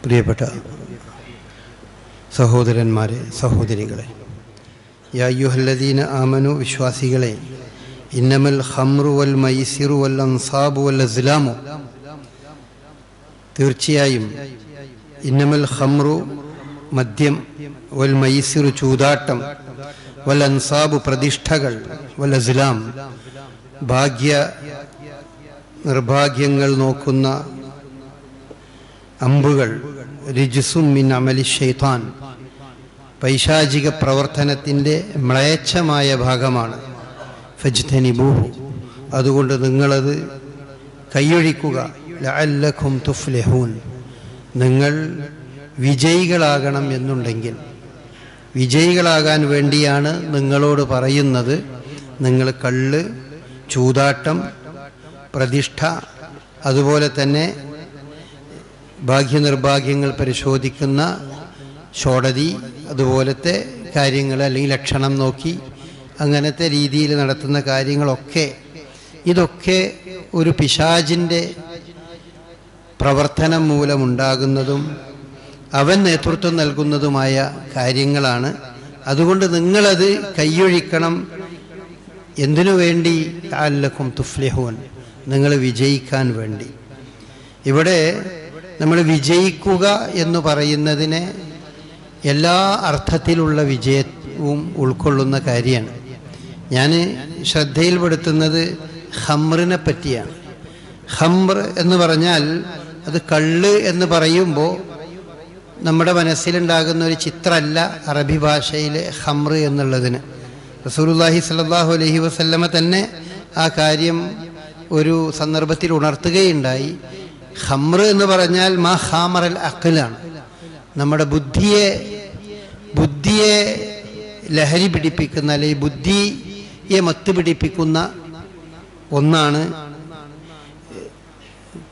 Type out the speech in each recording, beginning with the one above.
പ്രിയപ്പെട്ട സഹോദരന്മാരെ, സഹോദരികളെ, യാ അയ്യുഹല്ലദീന ആമനു, വിശ്വാസികളെ, ഇന്നമൽ ഖംറു വൽ മൈസിറു വൽ അൻസാബു വൽ അസ്ലാമു, തീർച്ചയായും ഇന്നമൽ ഖംറു മദ്യം, വൽ മൈസിറു ചൂതാട്ടം, വൽ അൻസാബു പ്രതിഷ്ഠകൾ, വൽ അസ്ലാം ഭാഗ്യ നിർഭാഗ്യങ്ങൾ നോക്കുന്ന അമ്പുകൾ, റിജ്സും മിൻ അമലി ശൈത്താൻ പൈശാചിക പ്രവർത്തനത്തിൻ്റെ മ്ലേച്ഛമായ ഭാഗമാണ്. ഫജ്തനിബൂഹു, അതുകൊണ്ട് നിങ്ങളത് കൈയൊഴിക്കുക. ലഅല്ലക്കും തുഫ്ലിഹൂൻ, നിങ്ങൾ വിജയികളാകണം എന്നുണ്ടെങ്കിൽ, വിജയികളാകാൻ വേണ്ടിയാണ് നിങ്ങളോട് പറയുന്നത്. നിങ്ങൾ കള്ള്, ചൂതാട്ടം, പ്രതിഷ്ഠ, അതുപോലെ തന്നെ ഭാഗ്യനിർഭാഗ്യങ്ങൾ പരിശോധിക്കുന്ന ഷോഡതി, അതുപോലത്തെ കാര്യങ്ങൾ, അല്ലെങ്കിൽ ലക്ഷണം നോക്കി അങ്ങനത്തെ രീതിയിൽ നടത്തുന്ന കാര്യങ്ങളൊക്കെ, ഇതൊക്കെ ഒരു പിശാചിൻ്റെ പ്രവർത്തനം മൂലമുണ്ടാകുന്നതും അവൻ നേതൃത്വം നൽകുന്നതുമായ കാര്യങ്ങളാണ്. അതുകൊണ്ട് നിങ്ങളത് കൈയൊഴിക്കണം. എന്തിനു വേണ്ടി? ലഅല്ലക്കും തുഫ്ലിഹൂൻ, നിങ്ങൾ വിജയിക്കാൻ വേണ്ടി. ഇവിടെ നമ്മൾ വിജയിക്കുക എന്ന് പറയുന്നതിനെ എല്ലാ അർത്ഥത്തിലുള്ള വിജയവും ഉൾക്കൊള്ളുന്ന കാര്യമാണ്. ഞാൻ ശ്രദ്ധയിൽപ്പെടുത്തുന്നത് ഖംറിനെ പറ്റിയാണ്. ഖംർ എന്ന് പറഞ്ഞാൽ അത് കള്ള് എന്ന് പറയുമ്പോൾ നമ്മുടെ മനസ്സിലുണ്ടാകുന്ന ഒരു ചിത്രമല്ല അറബി ഭാഷയിലെ ഖംർ എന്നുള്ളതിന്. റസൂലുള്ളാഹി സ്വല്ലല്ലാഹു അലൈഹി വസല്ലമ തന്നെ ആ കാര്യം ഒരു സന്ദർഭത്തിൽ ഉണർത്തുകയുണ്ടായി. ഖംർ എന്ന് പറഞ്ഞാൽ മാ ഖാമറൽ അഖ്ലാണ്, നമ്മുടെ ബുദ്ധിയെ ലഹരി പിടിപ്പിക്കുന്ന, അല്ലെങ്കിൽ ബുദ്ധിയെ മത്ത് പിടിപ്പിക്കുന്ന ഒന്നാണ്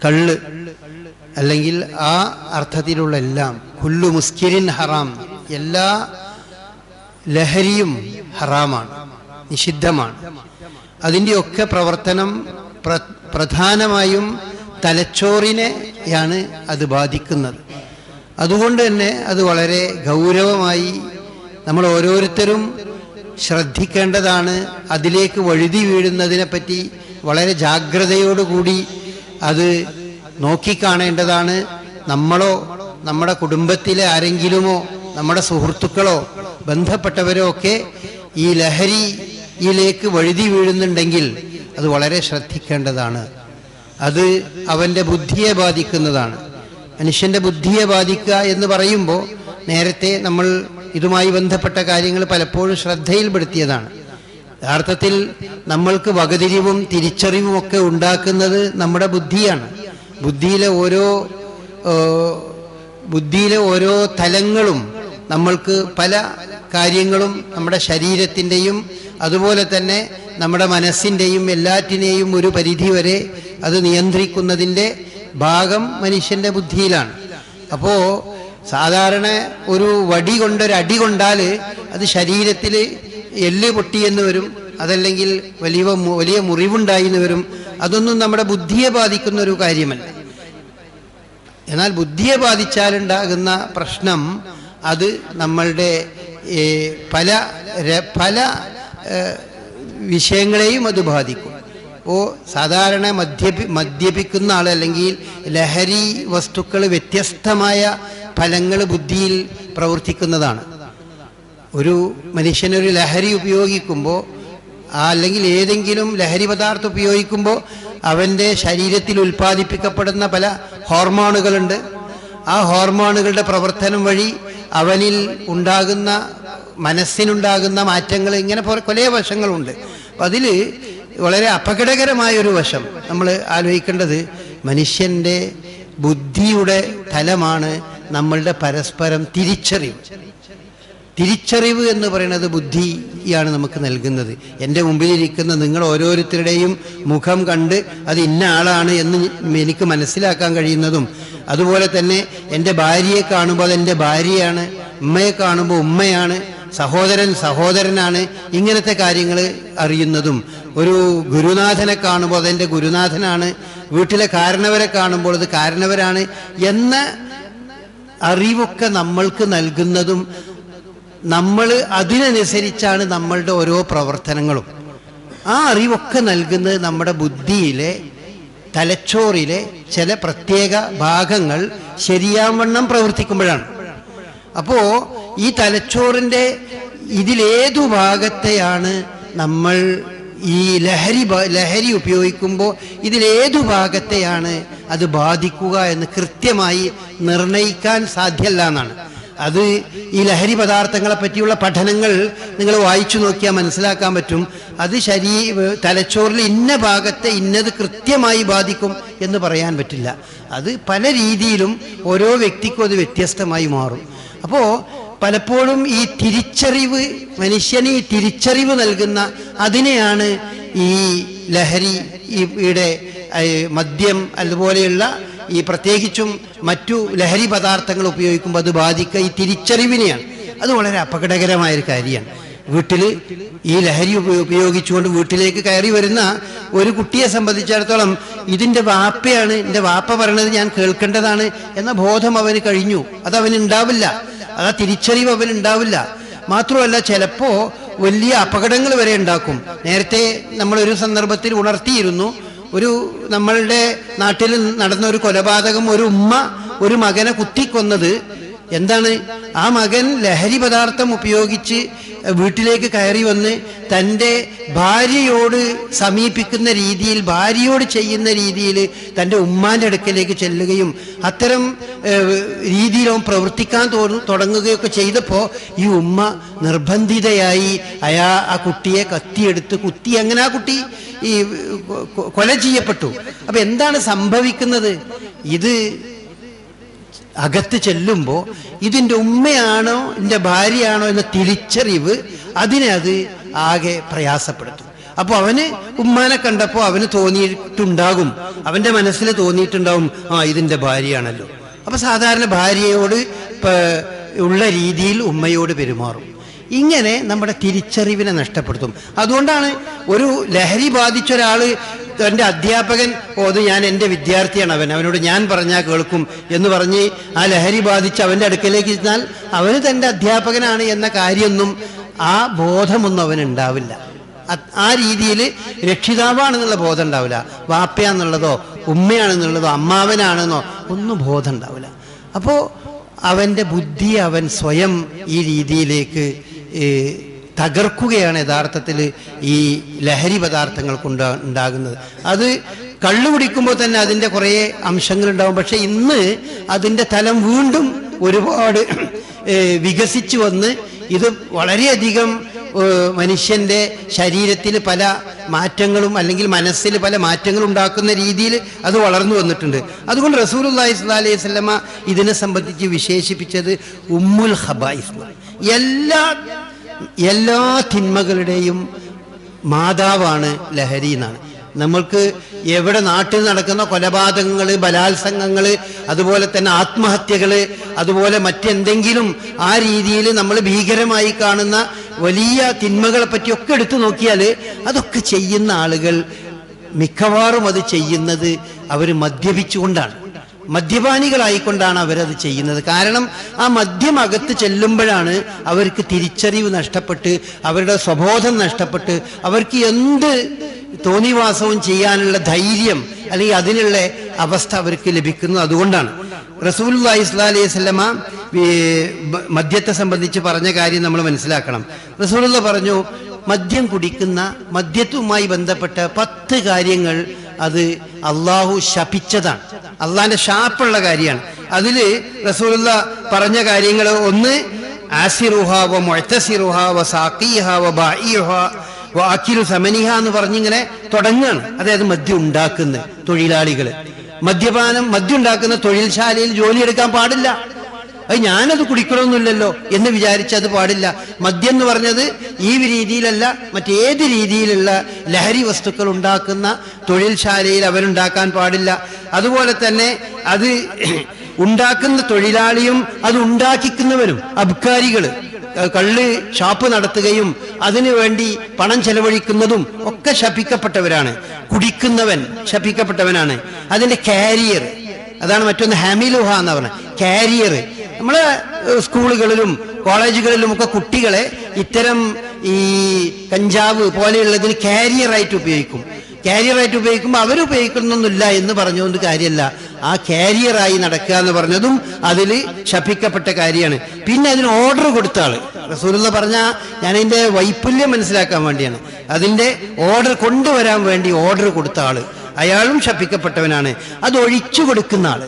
കള്ള്, അല്ലെങ്കിൽ ആ അർത്ഥത്തിലുള്ള എല്ലാം. കുല്ലു മുസ്കിരിൻ ഹറാം, എല്ലാ ലഹരിയും ഹറാമാണ്, നിഷിദ്ധമാണ്. അതിൻ്റെയൊക്കെ പ്രവർത്തനം പ്രധാനമായും തലച്ചോറിനെയാണ് അത് ബാധിക്കുന്നത്. അതുകൊണ്ട് തന്നെ അത് വളരെ ഗൗരവമായി നമ്മൾ ഓരോരുത്തരും ശ്രദ്ധിക്കേണ്ടതാണ്. അതിലേക്ക് വഴുതി വീഴുന്നതിനെപ്പറ്റി വളരെ ജാഗ്രതയോടുകൂടി അത് നോക്കിക്കാണേണ്ടതാണ്. നമ്മളോ നമ്മുടെ കുടുംബത്തിലെ ആരെങ്കിലുമോ നമ്മുടെ സുഹൃത്തുക്കളോ ബന്ധപ്പെട്ടവരോ ഒക്കെ ഈ ലഹരിയിലേക്ക് വഴുതി വീഴുന്നുണ്ടെങ്കിൽ അത് വളരെ ശ്രദ്ധിക്കേണ്ടതാണ്. അത് അവൻ്റെ ബുദ്ധിയെ ബാധിക്കുന്നതാണ്. മനുഷ്യൻ്റെ ബുദ്ധിയെ ബാധിക്കുക എന്ന് പറയുമ്പോൾ നേരത്തെ നമ്മൾ ഇതുമായി ബന്ധപ്പെട്ട കാര്യങ്ങൾ പലപ്പോഴും ശ്രദ്ധയിൽപ്പെടുത്തിയതാണ്. യഥാർത്ഥത്തിൽ നമ്മൾക്ക് വകതിരിവും തിരിച്ചറിവും ഒക്കെ ഉണ്ടാക്കുന്നത് നമ്മുടെ ബുദ്ധിയാണ്. ബുദ്ധിയിലെ ഓരോ തലങ്ങളും നമ്മൾക്ക് പല കാര്യങ്ങളും നമ്മുടെ ശരീരത്തിൻ്റെയും അതുപോലെ തന്നെ നമ്മുടെ മനസ്സിൻ്റെയും എല്ലാറ്റിനെയും ഒരു പരിധിവരെ അത് നിയന്ത്രിക്കുന്നതിൻ്റെ ഭാഗം മനുഷ്യൻ്റെ ബുദ്ധിയിലാണ്. അപ്പോൾ സാധാരണ ഒരു വടി കൊണ്ടൊരടി കൊണ്ടാൽ അത് ശരീരത്തിൽ എല്ല് പൊട്ടിയെന്ന് വരും, അതല്ലെങ്കിൽ വലിയ മുറിവുണ്ടായി എന്ന് വരും. അതൊന്നും നമ്മുടെ ബുദ്ധിയെ ബാധിക്കുന്ന ഒരു കാര്യമല്ല. എന്നാൽ ബുദ്ധിയെ ബാധിച്ചാലുണ്ടാകുന്ന പ്രശ്നം അത് നമ്മളുടെ പല വിഷയങ്ങളെയും അത് ബാധിക്കും. അപ്പോൾ സാധാരണ മദ്യപിക്കുന്ന ആൾ, അല്ലെങ്കിൽ ലഹരി വസ്തുക്കൾ വ്യത്യസ്തമായ ഫലങ്ങൾ ബുദ്ധിയിൽ പ്രവർത്തിക്കുന്നതാണ്. ഒരു മനുഷ്യനൊരു ലഹരി ഉപയോഗിക്കുമ്പോൾ, അല്ലെങ്കിൽ ഏതെങ്കിലും ലഹരി പദാർത്ഥം ഉപയോഗിക്കുമ്പോൾ അവൻ്റെ ശരീരത്തിൽ ഉൽപ്പാദിപ്പിക്കപ്പെടുന്ന പല ഹോർമോണുകളുണ്ട്. ആ ഹോർമോണുകളുടെ പ്രവർത്തനം വഴി അവനിൽ ഉണ്ടാകുന്ന, മനസ്സിനുണ്ടാകുന്ന മാറ്റങ്ങൾ, ഇങ്ങനെ പല വശങ്ങളുണ്ട്. അപ്പം അതിൽ വളരെ അപകടകരമായൊരു വശം നമ്മൾ ആലോചിക്കേണ്ടത് മനുഷ്യൻ്റെ ബുദ്ധിയുടെ തലമാണ് നമ്മളുടെ പരസ്പരം തിരിച്ചറിവ് എന്ന് പറയുന്നത് ബുദ്ധിയാണ് നമുക്ക് നൽകുന്നത്. എൻ്റെ മുമ്പിലിരിക്കുന്ന നിങ്ങൾ ഓരോരുത്തരുടെയും മുഖം കണ്ട് അത് ഇന്ന ആളാണ് എന്ന് എനിക്ക് മനസ്സിലാക്കാൻ കഴിയുന്നതും, അതുപോലെ തന്നെ എൻ്റെ ഭാര്യയെ കാണുമ്പോൾ അതെൻ്റെ ഭാര്യയാണ്, ഉമ്മയെ കാണുമ്പോൾ ഉമ്മയാണ്, സഹോദരനാണ്, ഇങ്ങനത്തെ കാര്യങ്ങൾ അറിയുന്നതും, ഒരു ഗുരുനാഥനെ കാണുമ്പോൾ അതെൻ്റെ ഗുരുനാഥനാണ്, വീട്ടിലെ കാരണവരെ കാണുമ്പോൾ അത് കാരണവരാണ് എന്ന അറിവൊക്കെ നമ്മൾക്ക് നൽകുന്നതും നമ്മൾ അതിനനുസരിച്ചാണ് നമ്മളുടെ ഓരോ പ്രവർത്തനങ്ങളും. ആ അറിവൊക്കെ നൽകുന്നത് നമ്മുടെ ബുദ്ധിയിലെ തലച്ചോറിലെ ചില പ്രത്യേക ഭാഗങ്ങൾ ശരിയാവണ്ണം പ്രവർത്തിക്കുമ്പോഴാണ്. അപ്പോൾ ഈ തലച്ചോറിൻ്റെ ഇതിലേതു ഭാഗത്തെയാണ് നമ്മൾ ഈ ലഹരി ഉപയോഗിക്കുമ്പോൾ ഇതിലേതു ഭാഗത്തെയാണ് അത് ബാധിക്കുക എന്ന് കൃത്യമായി നിർണയിക്കാൻ സാധ്യമല്ല എന്നാണ്. അത് ഈ ലഹരി പദാർത്ഥങ്ങളെ പറ്റിയുള്ള പഠനങ്ങൾ നിങ്ങൾ വായിച്ചു നോക്കിയാൽ മനസ്സിലാക്കാൻ പറ്റും. അത് തലച്ചോറിൽ ഇന്ന ഭാഗത്തെ ഇന്നത് കൃത്യമായി ബാധിക്കും എന്ന് പറയാൻ പറ്റില്ല. അത് പല രീതിയിലും ഓരോ വ്യക്തിക്കും അത് വ്യത്യസ്തമായി മാറും. അപ്പോൾ പലപ്പോഴും ഈ തിരിച്ചറിവ്, മനുഷ്യന് ഈ തിരിച്ചറിവ് നൽകുന്ന അതിനെയാണ് ഈ ലഹരിയുടെ മദ്യം അതുപോലെയുള്ള ഈ പ്രത്യേകിച്ചും മറ്റു ലഹരി പദാർത്ഥങ്ങൾ ഉപയോഗിക്കുമ്പോൾ അത് ബാധിക്കുക ഈ തിരിച്ചറിവിനെയാണ്. അത് വളരെ അപകടകരമായൊരു കാര്യമാണ്. വീട്ടിൽ ഈ ലഹരി ഉപയോഗിച്ചുകൊണ്ട് വീട്ടിലേക്ക് കയറി വരുന്ന ഒരു കുട്ടിയെ സംബന്ധിച്ചിടത്തോളം ഇതിൻ്റെ വാപ്പയാണ്, എൻ്റെ വാപ്പ പറയണത് ഞാൻ കേൾക്കേണ്ടതാണ് എന്ന ബോധം അവന് കഴിഞ്ഞു. അത് അവനുണ്ടാവില്ല, അത് ആ തിരിച്ചറിവ് അവനുണ്ടാവില്ല. മാത്രമല്ല ചിലപ്പോൾ വലിയ അപകടങ്ങൾ വരെ ഉണ്ടാക്കും. നേരത്തെ നമ്മളൊരു സന്ദർഭത്തിൽ ഉണർത്തിയിരുന്നു, നമ്മളുടെ നാട്ടിൽ നടന്ന ഒരു കൊലപാതകം. ഒരു ഉമ്മ ഒരു മകനെ കുത്തിക്കൊന്നത് എന്താണ്? ആ മകൻ ലഹരി പദാർത്ഥം ഉപയോഗിച്ച് വീട്ടിലേക്ക് കയറി വന്ന് തൻ്റെ ഭാര്യയോട് സമീപിക്കുന്ന രീതിയിൽ, ഭാര്യയോട് ചെയ്യുന്ന രീതിയിൽ തൻ്റെ ഉമ്മാൻ്റെ അടുക്കലേക്ക് ചെല്ലുകയും അത്തരം രീതിയിൽ അവൻ പ്രവർത്തിക്കാൻ തുടങ്ങുകയൊക്കെ ചെയ്തപ്പോൾ ഈ ഉമ്മ നിർബന്ധിതയായി ആ കുട്ടിയെ കത്തിയെടുത്ത് കുത്തി. അങ്ങനെ ആ കുട്ടി ഈ കൊല ചെയ്യപ്പെട്ടു. അപ്പൊ എന്താണ് സംഭവിക്കുന്നത്? ഇത് അകത്ത് ചെല്ലുമ്പോൾ ഇതിൻ്റെ ഉമ്മയാണോ എൻ്റെ ഭാര്യയാണോ എന്ന തിരിച്ചറിവ് അതിനെ അത് ആകെ പ്രയാസപ്പെടുത്തും. അപ്പോൾ അവന് ഉമ്മാനെ കണ്ടപ്പോൾ അവന് തോന്നിയിട്ടുണ്ടാകും, അവൻ്റെ മനസ്സിൽ തോന്നിയിട്ടുണ്ടാവും, ഇതിൻ്റെ ഭാര്യയാണല്ലോ. അപ്പൊ സാധാരണ ഭാര്യയോട് ഉള്ള രീതിയിൽ ഉമ്മയോട് പെരുമാറും. ഇങ്ങനെ നമ്മുടെ തിരിച്ചറിവിനെ നഷ്ടപ്പെടുത്തും. അതുകൊണ്ടാണ് ഒരു ലഹരി ബാധിച്ച ഒരാൾ എൻ്റെ അധ്യാപകൻ ഞാൻ എൻ്റെ വിദ്യാർത്ഥിയാണ്, അവനോട് ഞാൻ പറഞ്ഞാൽ കേൾക്കും എന്ന് പറഞ്ഞ് ആ ലഹരി ബാധിച്ച് അവൻ്റെ അടുക്കലേക്ക് ചെന്നാൽ അവന് തൻ്റെ അധ്യാപകനാണ് എന്ന കാര്യമൊന്നും, ആ ബോധമൊന്നും അവനുണ്ടാവില്ല. ആ രീതിയിൽ രക്ഷിതാവാണെന്നുള്ള ബോധം ഉണ്ടാവില്ല. വാപ്പയാണെന്നുള്ളതോ ഉമ്മയാണെന്നുള്ളതോ അമ്മാവനാണെന്നോ ഒന്നും ബോധം ഉണ്ടാവില്ല. അപ്പോൾ അവൻ്റെ ബുദ്ധി അവൻ സ്വയം ഈ രീതിയിലേക്ക് തകർക്കുകയാണ് യഥാർത്ഥത്തിൽ ഈ ലഹരി പദാർത്ഥങ്ങൾ ഉണ്ടാകുന്നത്. അത് കള്ളു കുടിക്കുമ്പോൾ തന്നെ അതിൻ്റെ കുറേ അംശങ്ങളുണ്ടാവും. പക്ഷെ ഇന്ന് അതിൻ്റെ തലം വീണ്ടും ഒരുപാട് വികസിച്ചു വന്ന് ഇത് വളരെയധികം മനുഷ്യൻ്റെ ശരീരത്തിൽ പല മാറ്റങ്ങളും അല്ലെങ്കിൽ മനസ്സിൽ പല മാറ്റങ്ങളും ഉണ്ടാക്കുന്ന രീതിയിൽ അത് വളർന്നു വന്നിട്ടുണ്ട്. അതുകൊണ്ട് റസൂലുള്ളാഹി സ്വല്ലല്ലാഹു അലൈഹി വസല്ലമ ഇതിനെ സംബന്ധിച്ച് വിശേഷിപ്പിച്ചത് ഉമ്മുൽ ഖബായിസ്. എല്ലാ തിന്മകളുടെയും മാതാവാണ് ലഹരി എന്നാണ്. നമ്മൾക്ക് എവിടെ നാട്ടിൽ നടക്കുന്ന കൊലപാതകങ്ങൾ, ബലാത്സംഗങ്ങൾ, അതുപോലെ തന്നെ ആത്മഹത്യകൾ, അതുപോലെ മറ്റെന്തെങ്കിലും ആ രീതിയിൽ നമ്മൾ ഭീകരമായി കാണുന്ന വലിയ തിന്മകളെ പറ്റിയൊക്കെ എടുത്തു നോക്കിയാൽ അതൊക്കെ ചെയ്യുന്ന ആളുകൾ മിക്കവാറും അത് ചെയ്യുന്നത് അവർ മദ്യപിച്ചുകൊണ്ടാണ്, മദ്യപാനികളായിക്കൊണ്ടാണ് അവരത് ചെയ്യുന്നത്. കാരണം ആ മദ്യം അകത്ത് ചെല്ലുമ്പോഴാണ് അവർക്ക് തിരിച്ചറിവ് നഷ്ടപ്പെട്ട്, അവരുടെ സ്വബോധം നഷ്ടപ്പെട്ട്, അവർക്ക് എന്ത് തോന്നിവാസവും ചെയ്യാനുള്ള ധൈര്യം അല്ലെങ്കിൽ അതിനുള്ള അവസ്ഥ അവർക്ക് ലഭിക്കുന്നു. അതുകൊണ്ടാണ് റസൂലുള്ളാഹി സ്വല്ലല്ലാഹു അലൈഹി വസല്ലമ മദ്യത്തെ സംബന്ധിച്ച് പറഞ്ഞ കാര്യം നമ്മൾ മനസ്സിലാക്കണം. റസൂലുള്ളാഹി പറഞ്ഞു, മദ്യം കുടിക്കുന്ന, മദ്യത്തുമായി ബന്ധപ്പെട്ട 10 കാര്യങ്ങൾ അത് അള്ളാഹു ശപിച്ചതാണ്, അള്ളാഹിന്റെ ശാപ്പുള്ള കാര്യമാണ്. അതിൽ റസൂലുള്ളാഹി പറഞ്ഞ കാര്യങ്ങൾ ഒന്ന്, ആസിറുഹ വ മുഅ്തസിറുഹ വ സാഖിഹ വ ബാഇഹ വ ആകിലു സമനിഹ എന്ന് പറഞ്ഞിങ്ങനെ തുടങ്ങുകയാണ്. അതായത് മദ്യം ഉണ്ടാക്കുന്ന തൊഴിലാളികൾ, മദ്യം ഉണ്ടാക്കുന്ന തൊഴിൽശാലയിൽ ജോലിയെടുക്കാൻ പാടില്ല. അത് ഞാനത് കുടിക്കണമെന്നില്ലല്ലോ എന്ന് വിചാരിച്ചത് പാടില്ല. മദ്യം എന്ന് പറഞ്ഞത് ഈ രീതിയിലല്ല, മറ്റേത് രീതിയിലുള്ള ലഹരി വസ്തുക്കൾ ഉണ്ടാക്കുന്ന തൊഴിൽശാലയിൽ അവരുണ്ടാക്കാൻ പാടില്ല. അതുപോലെ തന്നെ അത് ഉണ്ടാക്കുന്ന തൊഴിലാളിയും അത് ഉണ്ടാക്കിക്കുന്നവരും അബ്കാരികൾ, കള്ള് ഷാപ്പ് നടത്തുകയും അതിനു വേണ്ടി പണം ചെലവഴിക്കുന്നതും ഒക്കെ ശപിക്കപ്പെട്ടവരാണ്. കുടിക്കുന്നവൻ ശപിക്കപ്പെട്ടവനാണ്. അതിന്റെ കാരിയർ, അതാണ് മറ്റൊന്ന് ഹാമിലുഹ എന്ന് പറഞ്ഞ കാരിയർ, നമ്മളെ സ്കൂളുകളിലും കോളേജുകളിലും ഒക്കെ കുട്ടികളെ ഇത്തരം ഈ കഞ്ചാവ് പോലെയുള്ളതിന് കാരിയറായിട്ട് ഉപയോഗിക്കും. കാരിയറായിട്ട് ഉപയോഗിക്കുമ്പോൾ അവരുപയോഗിക്കണമെന്നില്ല എന്ന് പറഞ്ഞുകൊണ്ട് കാര്യമല്ല. ആ കാരിയറായി നടക്കുക എന്ന് പറഞ്ഞതും അതിൽ ശപിക്കപ്പെട്ട കാര്യമാണ്. പിന്നെ അതിന് ഓർഡർ കൊടുത്ത ആള്, റസൂലുള്ള പറഞ്ഞ ഞാനതിൻ്റെ വൈപുല്യം മനസ്സിലാക്കാൻ വേണ്ടിയാണ്, അതിൻ്റെ ഓർഡർ കൊണ്ടുവരാൻ വേണ്ടി ഓർഡർ കൊടുത്ത ആള്, അയാളും ശപിക്കപ്പെട്ടവനാണ്. അത് ഒഴിച്ചു കൊടുക്കുന്ന ആള്.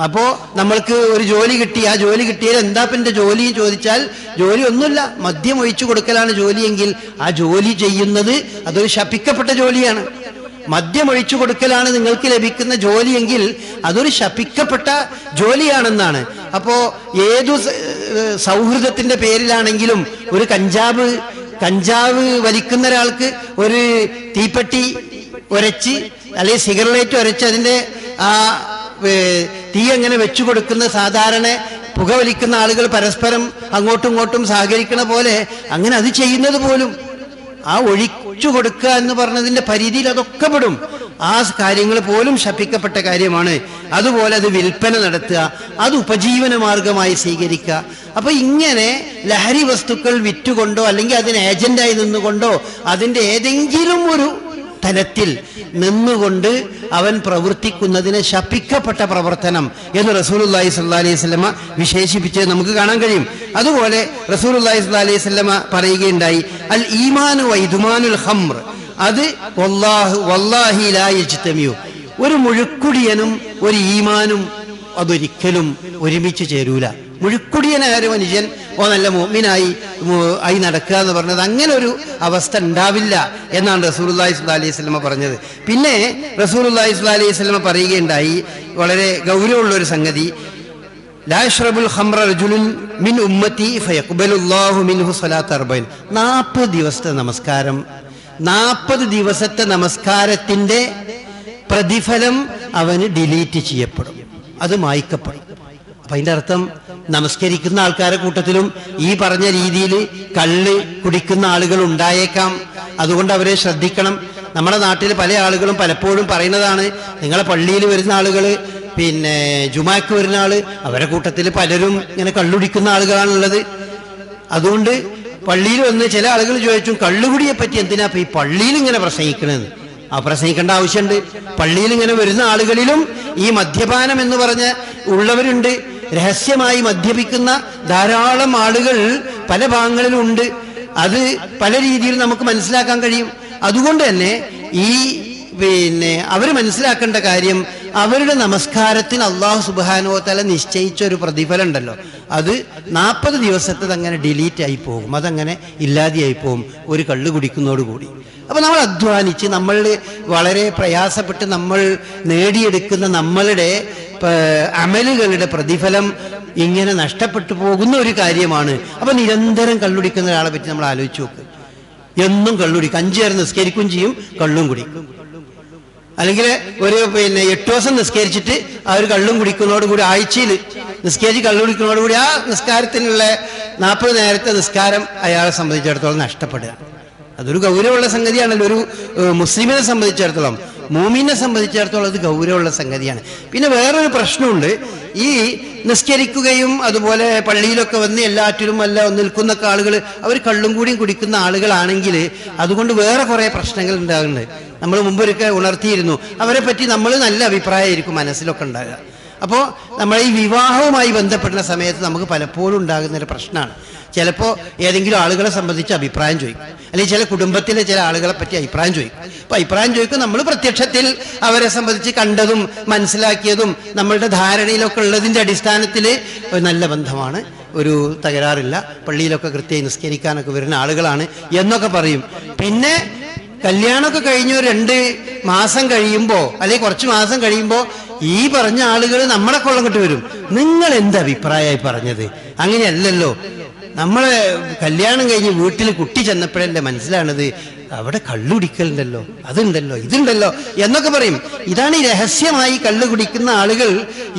അപ്പോ നമ്മൾക്ക് ഒരു ജോലി കിട്ടി, ആ ജോലി കിട്ടിയാൽ എന്താ പിന്നെ ജോലി ചോദിച്ചാൽ ജോലി ഒന്നുമില്ല, മദ്യം ഒഴിച്ചു കൊടുക്കലാണ് ജോലിയെങ്കിൽ ആ ജോലി ചെയ്യുന്നത് അതൊരു ശപിക്കപ്പെട്ട ജോലിയാണ്. മദ്യം ഒഴിച്ചു കൊടുക്കലാണ് നിങ്ങൾക്ക് ലഭിക്കുന്ന ജോലിയെങ്കിൽ അതൊരു ശപിക്കപ്പെട്ട ജോലിയാണെന്നാണ്. അപ്പോ ഏതു സൗഹൃദത്തിന്റെ പേരിലാണെങ്കിലും ഒരു കഞ്ചാവ് വലിക്കുന്ന ഒരാൾക്ക് ഒരു തീപ്പെട്ടി ഉരച്ച് അല്ലെങ്കിൽ സിഗരറ്റ് ഉരച്ച് അതിന്റെ ആ തീ അങ്ങനെ വെച്ചു കൊടുക്കുന്ന, സാധാരണ പുകവലിക്കുന്ന ആളുകൾ പരസ്പരം അങ്ങോട്ടും ഇങ്ങോട്ടും സഹകരിക്കണ പോലെ അങ്ങനെ അത് ചെയ്യുന്നത് പോലും ആ ഒഴിച്ചു കൊടുക്കുക എന്ന് പറഞ്ഞതിന്റെ പരിധിയിൽ അതൊക്കെ പെടും. ആ കാര്യങ്ങൾ പോലും ശപിക്കപ്പെട്ട കാര്യമാണ്. അതുപോലെ അത് വിൽപ്പന നടത്തുക, അത് ഉപജീവന മാർഗമായി സ്വീകരിക്കുക. അപ്പൊ ഇങ്ങനെ ലഹരി വസ്തുക്കൾ വിറ്റുകൊണ്ടോ അല്ലെങ്കിൽ അതിന് ഏജന്റായി നിന്നുകൊണ്ടോ അതിന്റെ ഏതെങ്കിലും ഒരു തലത്തിൽ നിന്നുകൊണ്ട് അവൻ പ്രവർത്തിക്കുന്നതിന് ശപിക്കപ്പെട്ട പ്രവർത്തനം എന്ന് റസൂലുള്ളാഹി സ്വല്ലല്ലാഹി അലൈഹി വസല്ലമ വിശേഷിപ്പിച്ച് നമുക്ക് കാണാൻ കഴിയും. അതുപോലെ റസൂലുള്ളാഹി സ്വല്ലല്ലാഹി അലൈഹി വസല്ലമ പറയുകയുണ്ടായി, അൽ ഈമാനു വൈദുമാനുൽ ഖംർ, അത് വല്ലാഹി ലാ യജ്തമിഉ, ഒരു മുഴുക്കുടിയനും ഒരു ഈമാനും അതൊരിക്കലും ഒരുമിച്ച് ചേരൂല. മുഴുക്കുടിയനായ ഒരു മനുഷ്യൻ നല്ല മുഅ്മിനായി ആയി നടക്കുക എന്ന് പറഞ്ഞത് അങ്ങനെ ഒരു അവസ്ഥ ഉണ്ടാവില്ല എന്നാണ് റസൂലുള്ളാഹി സ്വല്ലല്ലാഹി അലൈഹി വസല്ലമ പറഞ്ഞത്. പിന്നെ റസൂലുള്ളാഹി സ്വല്ലല്ലാഹി അലൈഹി വസല്ലമ പറയുകയുണ്ടായി വളരെ ഗൗരവമുള്ള ഒരു സംഗതി, ലാ യശ്റബുൽ ഖംറ റജുലുൻ മിൻ ഉമ്മത്തി ഫയഖ്ബലുല്ലാഹു മിൻഹു സ്വലാത്ത 40 ദിവസത്തെ നമസ്കാരം, 40 ദിവസത്തെ നമസ്കാരത്തിന്റെ പ്രതിഫലം അവന് ഡിലീറ്റ് ചെയ്യപ്പെടും, അത് മായ്ക്കപ്പെടും. അപ്പൊ അതിന്റെ അർത്ഥം നമസ്കരിക്കുന്ന ആൾക്കാരെ കൂട്ടത്തിലും ഈ പറഞ്ഞ രീതിയിൽ കള്ള് കുടിക്കുന്ന ആളുകൾ ഉണ്ടായേക്കാം. അതുകൊണ്ട് അവരെ ശ്രദ്ധിക്കണം. നമ്മുടെ നാട്ടിൽ പല ആളുകളും പലപ്പോഴും പറയുന്നതാണ്, നിങ്ങളെ പള്ളിയിൽ വരുന്ന ആളുകൾ, പിന്നെ ജുമാക്ക് വരുന്ന ആള്, അവരെ കൂട്ടത്തിൽ പലരും ഇങ്ങനെ കള്ളുടിക്കുന്ന ആളുകളാണുള്ളത്. അതുകൊണ്ട് പള്ളിയിൽ വന്ന് ചില ആളുകൾ ചോദിച്ചു, കള്ളുകുടിയെ പറ്റി എന്തിനാ ഇപ്പൊ ഈ പള്ളിയിൽ ഇങ്ങനെ പ്രസംഗിക്കണമെന്ന്. ആ പ്രസംഗിക്കേണ്ട ആവശ്യമുണ്ട്. പള്ളിയിൽ ഇങ്ങനെ വരുന്ന ആളുകളിലും ഈ മദ്യപാനം എന്ന് പറഞ്ഞ് ഉള്ളവരുണ്ട്. രഹസ്യമായി മദ്യപിക്കുന്ന ധാരാളം ആളുകൾ പല ഭാഗങ്ങളിലും ഉണ്ട്. അത് പല രീതിയിൽ നമുക്ക് മനസ്സിലാക്കാൻ കഴിയും. അതുകൊണ്ട് തന്നെ അവർ മനസ്സിലാക്കേണ്ട കാര്യം, അവരുടെ നമസ്കാരത്തിന് അള്ളാഹു സുബ്ഹാനഹു വ തആല നിശ്ചയിച്ച ഒരു പ്രതിഫലം ഉണ്ടല്ലോ, അത് 40 ദിവസത്തെ അങ്ങനെ ഡിലീറ്റ് ആയി പോകും, അതങ്ങനെ ഇല്ലാതെയായി പോകും ഒരു കള്ളു കുടിക്കുന്നതോടുകൂടി. അപ്പൊ നമ്മൾ അധ്വാനിച്ച് നമ്മൾ വളരെ പ്രയാസപ്പെട്ട് നമ്മൾ നേടിയെടുക്കുന്ന നമ്മളുടെ അമലുകളുടെ പ്രതിഫലം ഇങ്ങനെ നഷ്ടപ്പെട്ടു പോകുന്ന ഒരു കാര്യമാണ്. അപ്പൊ നിരന്തരം കള്ളുടിക്കുന്ന ഒരാളെ പറ്റി നമ്മൾ ആലോചിച്ച് നോക്ക്. എന്നും കള്ളുടിക്കും, 5 നേരം നിസ്കരിക്കുകയും ചെയ്യും, കള്ളും കുടിക്കും. അല്ലെങ്കിൽ ഒരു 8 ദിവസം നിസ്കരിച്ചിട്ട് ആ ഒരു കള്ളും കുടിക്കുന്നതോടുകൂടി, ആഴ്ചയിൽ നിസ്കരിച്ച് കള്ളു കുടിക്കുന്നതോടുകൂടി ആ നിസ്കാരത്തിനുള്ള 40 നേരത്തെ നിസ്കാരം അയാളെ സംബന്ധിച്ചിടത്തോളം നഷ്ടപ്പെടുക. അതൊരു ഗൗരവമുള്ള സംഗതിയാണല്ലോ. ഒരു മുസ്ലിമിനെ സംബന്ധിച്ചിടത്തോളം, മൂമിനെ സംബന്ധിച്ചിടത്തോളം അത് ഗൗരവമുള്ള സംഗതിയാണ്. പിന്നെ വേറൊരു പ്രശ്നമുണ്ട്. ഈ നിസ്കരിക്കുകയും അതുപോലെ പള്ളിയിലൊക്കെ വന്ന് എല്ലാറ്റിലും നിൽക്കുന്ന ആളുകൾ അവർ കള്ളും കൂടിയും കുടിക്കുന്ന ആളുകളാണെങ്കിൽ അതുകൊണ്ട് വേറെ കുറെ പ്രശ്നങ്ങൾ ഉണ്ടാകുന്നുണ്ട്. നമ്മൾ മുമ്പൊരിക്കൽ ഉണർത്തിയിരുന്നു, അവരെ പറ്റി നമ്മൾ നല്ല അഭിപ്രായമായിരിക്കും മനസ്സിലൊക്കെ ഉണ്ടാകുക. അപ്പോൾ നമ്മൾ ഈ വിവാഹവുമായി ബന്ധപ്പെടുന്ന സമയത്ത് നമുക്ക് പലപ്പോഴും ഉണ്ടാകുന്നൊരു പ്രശ്നമാണ്. ചിലപ്പോൾ ഏതെങ്കിലും ആളുകളെ സംബന്ധിച്ച് അഭിപ്രായം ചോദിക്കും, അല്ലെങ്കിൽ ചില കുടുംബത്തിലെ ചില ആളുകളെ പറ്റി അഭിപ്രായം ചോദിക്കും. അപ്പോൾ അഭിപ്രായം ചോദിക്കും, നമ്മൾ പ്രത്യക്ഷത്തിൽ അവരെ സംബന്ധിച്ച് കണ്ടതും മനസ്സിലാക്കിയതും നമ്മളുടെ ധാരണയിലൊക്കെ ഉള്ളതിൻ്റെ അടിസ്ഥാനത്തിൽ ഒരു നല്ല ബന്ധമാണ്, ഒരു തകരാറില്ല, പള്ളിയിലൊക്കെ കൃത്യമായി നിസ്കരിക്കാനൊക്കെ വരുന്ന ആളുകളാണ് എന്നൊക്കെ പറയും. പിന്നെ കല്യാണമൊക്കെ കഴിഞ്ഞ് 2 മാസം കഴിയുമ്പോൾ അല്ലെങ്കിൽ കുറച്ച് മാസം കഴിയുമ്പോൾ ഈ പറഞ്ഞ ആളുകൾ നമ്മളെ കൊള്ളങ്ങോട്ട് വരും, നിങ്ങൾ എന്ത് അഭിപ്രായമായി പറഞ്ഞത്, അങ്ങനെയല്ലല്ലോ, നമ്മളെ കല്യാണം കഴിഞ്ഞ് വീട്ടിൽ കുട്ടി ചെന്നപ്പോഴല്ലേ മനസ്സിലാണത് അവിടെ കള്ളുടിക്കലുണ്ടല്ലോ, അതുണ്ടല്ലോ, ഇതുണ്ടല്ലോ എന്നൊക്കെ പറയും. ഇതാണ് ഈ രഹസ്യമായി കള്ളു കുടിക്കുന്ന ആളുകൾ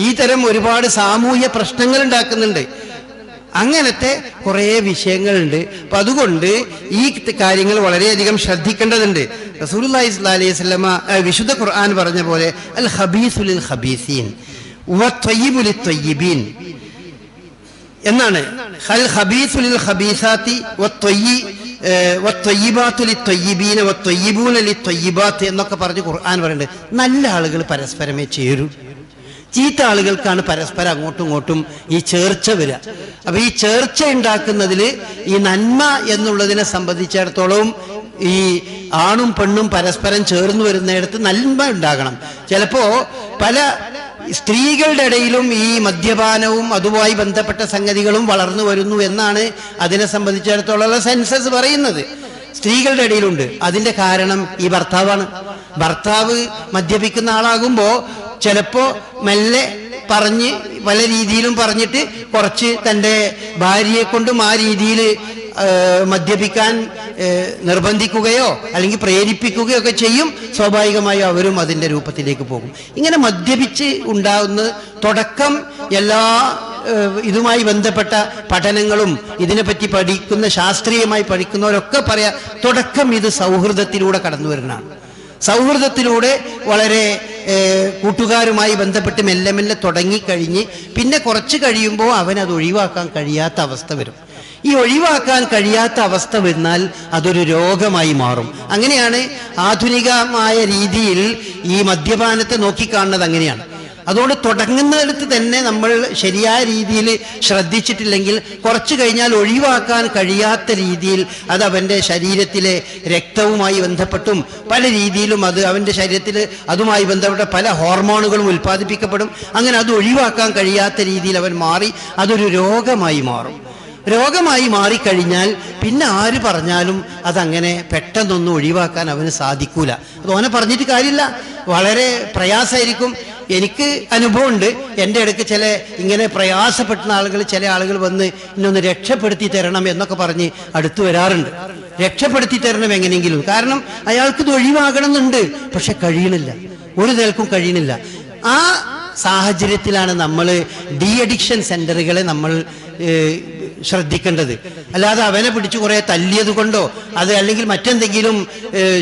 ഈ തരം ഒരുപാട് സാമൂഹ്യ പ്രശ്നങ്ങൾ ഉണ്ടാക്കുന്നുണ്ട്. അങ്ങനത്തെ കുറേ വിഷയങ്ങളുണ്ട്. അപ്പൊ അതുകൊണ്ട് ഈ കാര്യങ്ങൾ വളരെയധികം ശ്രദ്ധിക്കേണ്ടതുണ്ട്. റസൂലുള്ളാഹി സ്വല്ലല്ലാഹി അലൈഹി വസല്ലമ വിശുദ്ധ ഖുർആൻ പറഞ്ഞ പോലെ അൽ ഖബീസു ലിൽ ഖബീസീൻ വത്വയ്യിബു ലിത്വയ്യിബീൻ, എന്നാണ്. ഹൽ ഖബീസു ലിൽ ഖബീസാത്തി വത്വയ്യിബാത്തു ലിത്വയ്യിബീന വത്വയ്യിബൂന ലിത്വയ്യിബാത്ത് എന്നൊക്കെ പറഞ്ഞ് ഖുർആൻ പറയുന്നുണ്ട്. നല്ല ആളുകൾ പരസ്പരമേ ചേരൂ, ചീത്ത ആളുകൾക്കാണ് പരസ്പരം അങ്ങോട്ടും ഇങ്ങോട്ടും ഈ ചേർച്ച വരിക. അപ്പൊ ഈ ചേർച്ച ഉണ്ടാക്കുന്നതിൽ ഈ നന്മ എന്നുള്ളതിനെ സംബന്ധിച്ചിടത്തോളം ഈ ആണും പെണ്ണും പരസ്പരം ചേർന്ന് വരുന്നിടത്ത് നന്മ ഉണ്ടാകണം. ചിലപ്പോ പല സ്ത്രീകളുടെ ഇടയിലും ഈ മദ്യപാനവും അതുമായി ബന്ധപ്പെട്ട സംഗതികളും വളർന്നു വരുന്നു എന്നാണ് അതിനെ സംബന്ധിച്ചിടത്തോളം സെൻസസ് പറയുന്നത്. സ്ത്രീകളുടെ ഇടയിലുണ്ട്. അതിന്റെ കാരണം ഈ ഭർത്താവാണ്. ഭർത്താവ് മദ്യപിക്കുന്ന ആളാകുമ്പോ ചിലപ്പോ മെല്ലെ പറഞ്ഞ് പല രീതിയിലും പറഞ്ഞിട്ട് കുറച്ച് തൻ്റെ ഭാര്യയെ കൊണ്ടും ആ രീതിയിൽ മദ്യപിക്കാൻ നിർബന്ധിക്കുകയോ അല്ലെങ്കിൽ പ്രേരിപ്പിക്കുകയോ ഒക്കെ ചെയ്യും. സ്വാഭാവികമായും അവരും അതിൻ്റെ രൂപത്തിലേക്ക് പോകും. ഇങ്ങനെ മദ്യപിച്ച് ഉണ്ടാകുന്ന തുടക്കം എല്ലാ ഇതുമായി ബന്ധപ്പെട്ട പഠനങ്ങളും ഇതിനെപ്പറ്റി പഠിക്കുന്ന ശാസ്ത്രീയമായി പഠിക്കുന്നവരൊക്കെ പറയാ തുടക്കം ഇത് സൗഹൃദത്തിലൂടെ കടന്നു വരുന്നതാണ്. സൗഹൃദത്തിലൂടെ വളരെ കൂട്ടുകാരുമായി ബന്ധപ്പെട്ട് മെല്ലെ മെല്ലെ തുടങ്ങിക്കഴിഞ്ഞ് പിന്നെ കുറച്ച് കഴിയുമ്പോൾ അവനത് ഒഴിവാക്കാൻ കഴിയാത്ത അവസ്ഥ വരും. ഈ ഒഴിവാക്കാൻ കഴിയാത്ത അവസ്ഥ വന്നാൽ അതൊരു രോഗമായി മാറും. അങ്ങനെയാണ് ആധുനികമായ രീതിയിൽ ഈ മദ്യപാനത്തെ നോക്കിക്കാണുന്നത്. അങ്ങനെയാണ്. അതുകൊണ്ട് തുടങ്ങുന്നിടത്ത് തന്നെ നമ്മൾ ശരിയായ രീതിയിൽ ശ്രദ്ധിച്ചിട്ടില്ലെങ്കിൽ കുറച്ച് കഴിഞ്ഞാൽ ഒഴിവാക്കാൻ കഴിയാത്ത രീതിയിൽ അത് അവൻ്റെ ശരീരത്തിലെ രക്തവുമായി ബന്ധപ്പെട്ടും പല രീതിയിലും അത് അവൻ്റെ ശരീരത്തിൽ അതുമായി ബന്ധപ്പെട്ട പല ഹോർമോണുകളും ഉൽപ്പാദിപ്പിക്കപ്പെടും. അങ്ങനെ അത് ഒഴിവാക്കാൻ കഴിയാത്ത രീതിയിൽ അവൻ മാറി അതൊരു രോഗമായി മാറും. രോഗമായി മാറിക്കഴിഞ്ഞാൽ പിന്നെ ആര് പറഞ്ഞാലും അതങ്ങനെ പെട്ടെന്നൊന്നും ഒഴിവാക്കാൻ അവന് സാധിക്കൂല. അത് ഓനെ പറഞ്ഞിട്ട് കാര്യമില്ല, വളരെ പ്രയാസമായിരിക്കും. എനിക്ക് അനുഭവമുണ്ട്. എൻ്റെ ഇടയ്ക്ക് ചില ഇങ്ങനെ പ്രയാസപ്പെടുന്ന ആളുകൾ, ചില ആളുകൾ വന്ന് ഇന്നൊന്ന് രക്ഷപ്പെടുത്തി തരണം എന്നൊക്കെ പറഞ്ഞ് അടുത്ത് വരാറുണ്ട്. രക്ഷപ്പെടുത്തി തരണം എങ്ങനെയെങ്കിലും. കാരണം അയാൾക്കിത് ഒഴിവാകണം എന്നുണ്ട്, പക്ഷെ കഴിയണില്ല, ഒരു നിലക്കും കഴിയണില്ല. ആ സാഹചര്യത്തിലാണ് നമ്മൾ ഡി അഡിക്ഷൻ സെന്ററുകളെ നമ്മൾ ശ്രദ്ധിക്കേണ്ടത്. അല്ലാതെ അവനെ പിടിച്ച് കുറെ തല്ലിയത് കൊണ്ടോ അത് അല്ലെങ്കിൽ മറ്റെന്തെങ്കിലും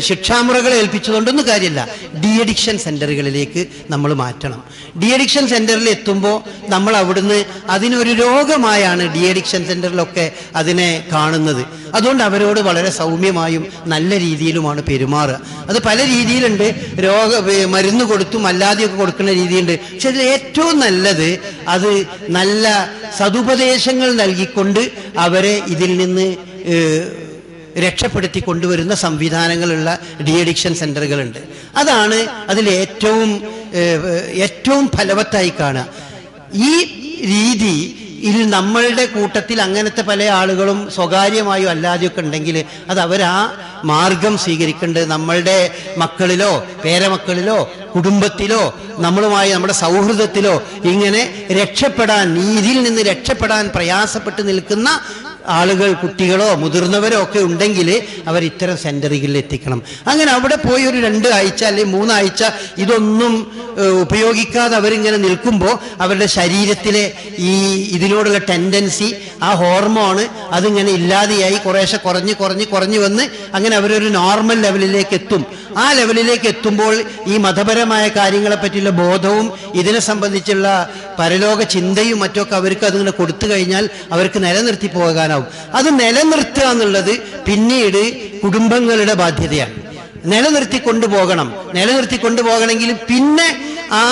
ശിക്ഷാമുറകളെ ഏൽപ്പിച്ചതുകൊണ്ടൊന്നും കാര്യമില്ല. ഡി അഡിക്ഷൻ സെന്ററുകളിലേക്ക് നമ്മൾ മാറ്റണം. ഡി അഡിക്ഷൻ സെന്ററിൽ എത്തുമ്പോൾ നമ്മൾ അവിടുന്ന് അതിനൊരു രോഗമായാണ് ഡി അഡിക്ഷൻ സെന്ററിലൊക്കെ അതിനെ കാണുന്നത്. അതുകൊണ്ട് അവരോട് വളരെ സൗമ്യമായും നല്ല രീതിയിലുമാണ് പെരുമാറുക. അത് പല രീതിയിലുണ്ട്. മരുന്ന് കൊടുത്തും അല്ലാതെയൊക്കെ കൊടുക്കുന്ന രീതിയുണ്ട്. പക്ഷെ അതിൽ ഏറ്റവും നല്ലത് അത് നല്ല സതുപദേശങ്ങൾ നൽകിക്കൊണ്ട് അവരെ ഇതിൽ നിന്ന് രക്ഷപ്പെടുത്തി കൊണ്ടുവരുന്ന സംവിധാനങ്ങളുള്ള ഡി അഡിക്ഷൻ സെന്ററുകളുണ്ട്. അതാണ് അതിൽ ഏറ്റവും ഫലവത്തായി കാണുക. ഈ രീതി ഇതിൽ നമ്മളുടെ കൂട്ടത്തിൽ അങ്ങനത്തെ പല ആളുകളും സ്വകാര്യമായോ അല്ലാതെയൊക്കെ ഉണ്ടെങ്കിൽ അത് അവരാ മാർഗം സ്വീകരിക്കേണ്ടത്. നമ്മളുടെ മക്കളിലോ പേരമക്കളിലോ കുടുംബത്തിലോ നമ്മളുമായി നമ്മുടെ സൗഹൃദത്തിലോ ഇങ്ങനെ രക്ഷപ്പെടാൻ, ഇതിൽ നിന്ന് രക്ഷപ്പെടാൻ പ്രയാസപ്പെട്ട് നിൽക്കുന്ന ആളുകൾ, കുട്ടികളോ മുതിർന്നവരോ ഒക്കെ ഉണ്ടെങ്കിൽ അവർ ഇത്തരം സെന്ററുകളിൽ എത്തിക്കണം. അങ്ങനെ അവിടെ പോയി ഒരു 2 ആഴ്ച അല്ലെങ്കിൽ 3 ആഴ്ച ഇതൊന്നും ഉപയോഗിക്കാതെ അവരിങ്ങനെ നിൽക്കുമ്പോൾ അവരുടെ ശരീരത്തിലെ ഇതിനോടുള്ള ടെൻഡൻസി, ആ ഹോർമോണ് അതിങ്ങനെ ഇല്ലാതെയായി കുറേശ്ശെ കുറഞ്ഞ് വന്ന് അങ്ങനെ അവരൊരു നോർമൽ ലെവലിലേക്ക് എത്തും. ആ ലെവലിലേക്ക് എത്തുമ്പോൾ ഈ മതപരമായ കാര്യങ്ങളെ പറ്റിയുള്ള ബോധവും ഇതിനെ സംബന്ധിച്ചുള്ള പരലോക ചിന്തയും മറ്റൊക്കെ അവർക്ക് അതിങ്ങനെ കൊടുത്തു കഴിഞ്ഞാൽ അവർക്ക് നിലനിർത്തി പോകാനാവും. അത് നിലനിർത്തുക എന്നുള്ളത് പിന്നീട് കുടുംബങ്ങളുടെ ബാധ്യതയാണ്. നിലനിർത്തി കൊണ്ടുപോകണമെങ്കിൽ പിന്നെ ആ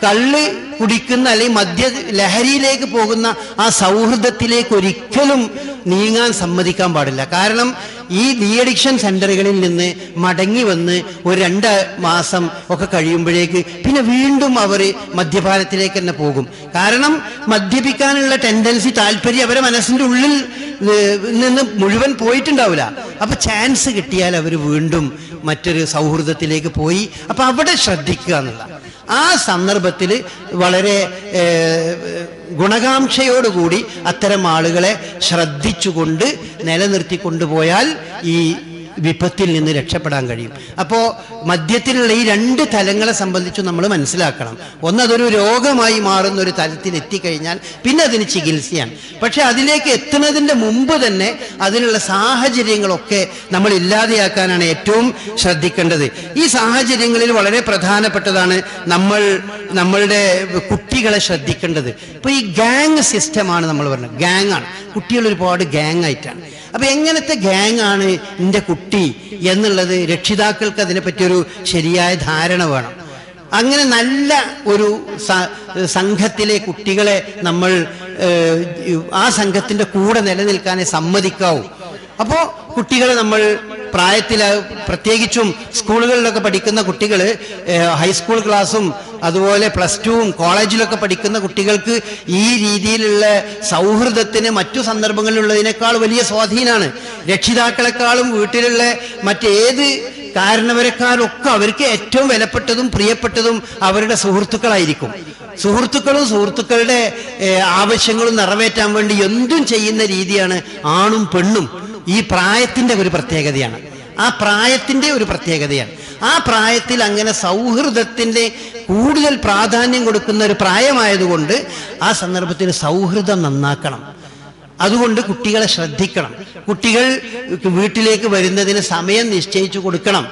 കള്ള് കുടിക്കുന്ന അല്ലെങ്കിൽ മദ്യ ലഹരിയിലേക്ക് പോകുന്ന ആ സൗഹൃദത്തിലേക്ക് ഒരിക്കലും നീങ്ങാൻ സമ്മതിക്കാൻ പാടില്ല. കാരണം ഈ ഡി അഡിക്ഷൻ സെന്ററുകളിൽ നിന്ന് മടങ്ങി വന്ന് ഒരു 2 മാസം ഒക്കെ കഴിയുമ്പോഴേക്ക് പിന്നെ വീണ്ടും അവർ മദ്യപാനത്തിലേക്ക് തന്നെ പോകും. കാരണം മദ്യപിക്കാനുള്ള ടെൻഡൻസി, താല്പര്യം അവരെ മനസ്സിന്റെ ഉള്ളിൽ നിന്ന് മുഴുവൻ പോയിട്ടുണ്ടാവില്ല. അപ്പൊ ചാൻസ് കിട്ടിയാൽ അവർ വീണ്ടും മറ്റൊരു സൗഹൃദത്തിലേക്ക് പോയി. അപ്പൊ അവിടെ ശ്രദ്ധിക്കുക എന്നുള്ള ആ സന്ദർഭത്തിൽ വളരെ ഗുണകാംക്ഷയോടുകൂടി അത്തരം ആളുകളെ ശ്രദ്ധിച്ചുകൊണ്ട് നിലനിർത്തി കൊണ്ടുപോയാൽ ഈ വിപത്തിൽ നിന്ന് രക്ഷപ്പെടാൻ കഴിയും. അപ്പോൾ മദ്യത്തിലുള്ള ഈ രണ്ട് തലങ്ങളെ സംബന്ധിച്ച് നമ്മൾ മനസ്സിലാക്കണം. ഒന്ന്, അതൊരു രോഗമായി മാറുന്ന ഒരു തലത്തിൽ എത്തിക്കഴിഞ്ഞാൽ പിന്നെ അതിന് ചികിത്സയാണ്. പക്ഷെ അതിലേക്ക് എത്തുന്നതിൻ്റെ മുമ്പ് തന്നെ അതിനുള്ള സാഹചര്യങ്ങളൊക്കെ നമ്മൾ ഇല്ലാതെയാക്കാനാണ് ഏറ്റവും ശ്രദ്ധിക്കേണ്ടത്. ഈ സാഹചര്യങ്ങളിൽ വളരെ പ്രധാനപ്പെട്ടതാണ് നമ്മളുടെ കുട്ടികളെ ശ്രദ്ധിക്കേണ്ടത്. ഇപ്പോൾ ഈ ഗാങ് സിസ്റ്റമാണ് നമ്മൾ പറഞ്ഞത്. ഗാങ്ങാണ്, കുട്ടികൾ ഒരുപാട് ഗാങ് ആയിട്ടാണ്. അപ്പൊ എങ്ങനത്തെ ഗാങ് ആണ് എൻ്റെ കുട്ടി എന്നുള്ളത് രക്ഷിതാക്കൾക്ക് അതിനെപ്പറ്റിയൊരു ശരിയായ ധാരണ വേണം. അങ്ങനെ നല്ല ഒരു സംഘത്തിലെ കുട്ടികളെ നമ്മൾ ആ സംഘത്തിൻ്റെ കൂടെ നിലനിൽക്കാനേ സമ്മതിക്കാവൂ. അപ്പോൾ കുട്ടികളെ നമ്മൾ പ്രായത്തിൽ, പ്രത്യേകിച്ചും സ്കൂളുകളിലൊക്കെ പഠിക്കുന്ന കുട്ടികൾ, ഹൈസ്കൂൾ ക്ലാസ്സും അതുപോലെ പ്ലസ് ടുവും കോളേജിലൊക്കെ പഠിക്കുന്ന കുട്ടികൾക്ക് ഈ രീതിയിലുള്ള സൗഹൃദത്തിന് മറ്റു സന്ദർഭങ്ങളിലുള്ളതിനേക്കാൾ വലിയ സ്വാധീനമാണ്. രക്ഷിതാക്കളെക്കാളും വീട്ടിലുള്ള മറ്റേത് കാരണവരെക്കാളൊക്കെ അവർക്ക് ഏറ്റവും വിലപ്പെട്ടതും പ്രിയപ്പെട്ടതും അവരുടെ സുഹൃത്തുക്കളായിരിക്കും. സുഹൃത്തുക്കളുടെ ആവശ്യങ്ങളും നിറവേറ്റാൻ വേണ്ടി എന്തും ചെയ്യുന്ന രീതിയാണ് ആണും പെണ്ണും. ഈ പ്രായത്തിൻ്റെ ഒരു പ്രത്യേകതയാണ്. ആ പ്രായത്തിൽ അങ്ങനെ സൗഹൃദത്തിൻ്റെ കൂടുതൽ പ്രാധാന്യം കൊടുക്കുന്ന ഒരു പ്രായമായതുകൊണ്ട് ആ സന്ദർഭത്തിൽ സൗഹൃദം നന്നാക്കണം. അതുകൊണ്ട് കുട്ടികളെ ശ്രദ്ധിക്കണം. കുട്ടികൾ വീട്ടിലേക്ക് വരുന്നതിന് സമയം നിശ്ചയിച്ചു കൊടുക്കണം.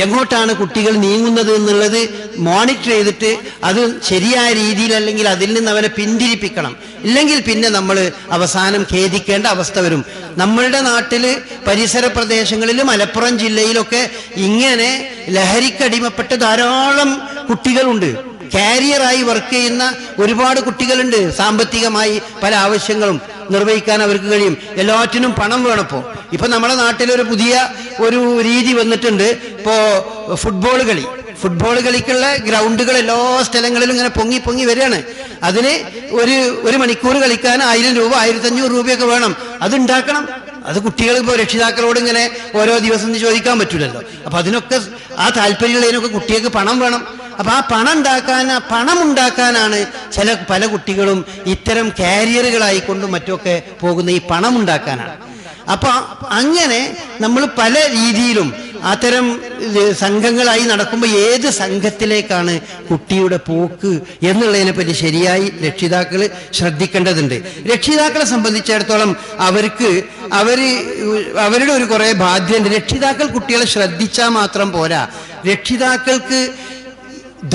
എങ്ങോട്ടാണ് കുട്ടികൾ നീങ്ങുന്നത് എന്നുള്ളത് മോണിറ്റർ ചെയ്തിട്ട് അത് ശരിയായ രീതിയിൽ, അല്ലെങ്കിൽ അതിൽ നിന്ന് അവരെ പിന്തിരിപ്പിക്കണം. ഇല്ലെങ്കിൽ പിന്നെ നമ്മൾ അവസാനം ഖേദിക്കേണ്ട അവസ്ഥ വരും. നമ്മളുടെ നാട്ടിൽ പരിസര പ്രദേശങ്ങളിൽ, മലപ്പുറം ജില്ലയിലൊക്കെ ഇങ്ങനെ ലഹരിക്കടിമപ്പെട്ട ധാരാളം കുട്ടികളുണ്ട്. കാരിയറായി വർക്ക് ചെയ്യുന്ന ഒരുപാട് കുട്ടികളുണ്ട്. സാമ്പത്തികമായി പല ആവശ്യങ്ങളും നിർവഹിക്കാൻ അവർക്ക് കഴിയും. എല്ലാറ്റിനും പണം വേണപ്പോൾ. ഇപ്പൊ നമ്മുടെ നാട്ടിലൊരു പുതിയ ഒരു രീതി വന്നിട്ടുണ്ട്. ഇപ്പോ ഫുട്ബോൾ കളിക്കുള്ള ഗ്രൗണ്ടുകൾ എല്ലാ സ്ഥലങ്ങളിലും ഇങ്ങനെ പൊങ്ങി വരികയാണ്. അതിന് ഒരു മണിക്കൂർ കളിക്കാൻ 1000 രൂപ 1500 രൂപയൊക്കെ വേണം. അതുണ്ടാക്കണം. അത് കുട്ടികൾ ഇപ്പോൾ രക്ഷിതാക്കളോട് ഇങ്ങനെ ഓരോ ദിവസം ചോദിക്കാൻ പറ്റില്ലല്ലോ. അപ്പൊ അതിനൊക്കെ ആ താല്പര്യമുള്ളതിനൊക്കെ കുട്ടികൾക്ക് പണം വേണം. അപ്പൊ ആ പണം ഉണ്ടാക്കാനാണ് പല കുട്ടികളും ഇത്തരം കാരിയറുകളായിക്കൊണ്ടും മറ്റുമൊക്കെ പോകുന്ന. ഈ പണം ഉണ്ടാക്കാനാണ്. അപ്പൊ അങ്ങനെ നമ്മൾ പല രീതിയിലും അത്തരം സംഘങ്ങളായി നടക്കുമ്പോൾ ഏത് സംഘത്തിലേക്കാണ് കുട്ടിയുടെ പോക്ക് എന്നുള്ളതിനെ പറ്റി ശരിയായി രക്ഷിതാക്കൾ ശ്രദ്ധിക്കേണ്ടതുണ്ട്. രക്ഷിതാക്കളെ സംബന്ധിച്ചിടത്തോളം അവരുടെ ഒരു കുറേ ബാധ്യതയുണ്ട്. രക്ഷിതാക്കൾ കുട്ടികളെ ശ്രദ്ധിച്ചാൽ മാത്രം പോരാ, രക്ഷിതാക്കൾക്ക്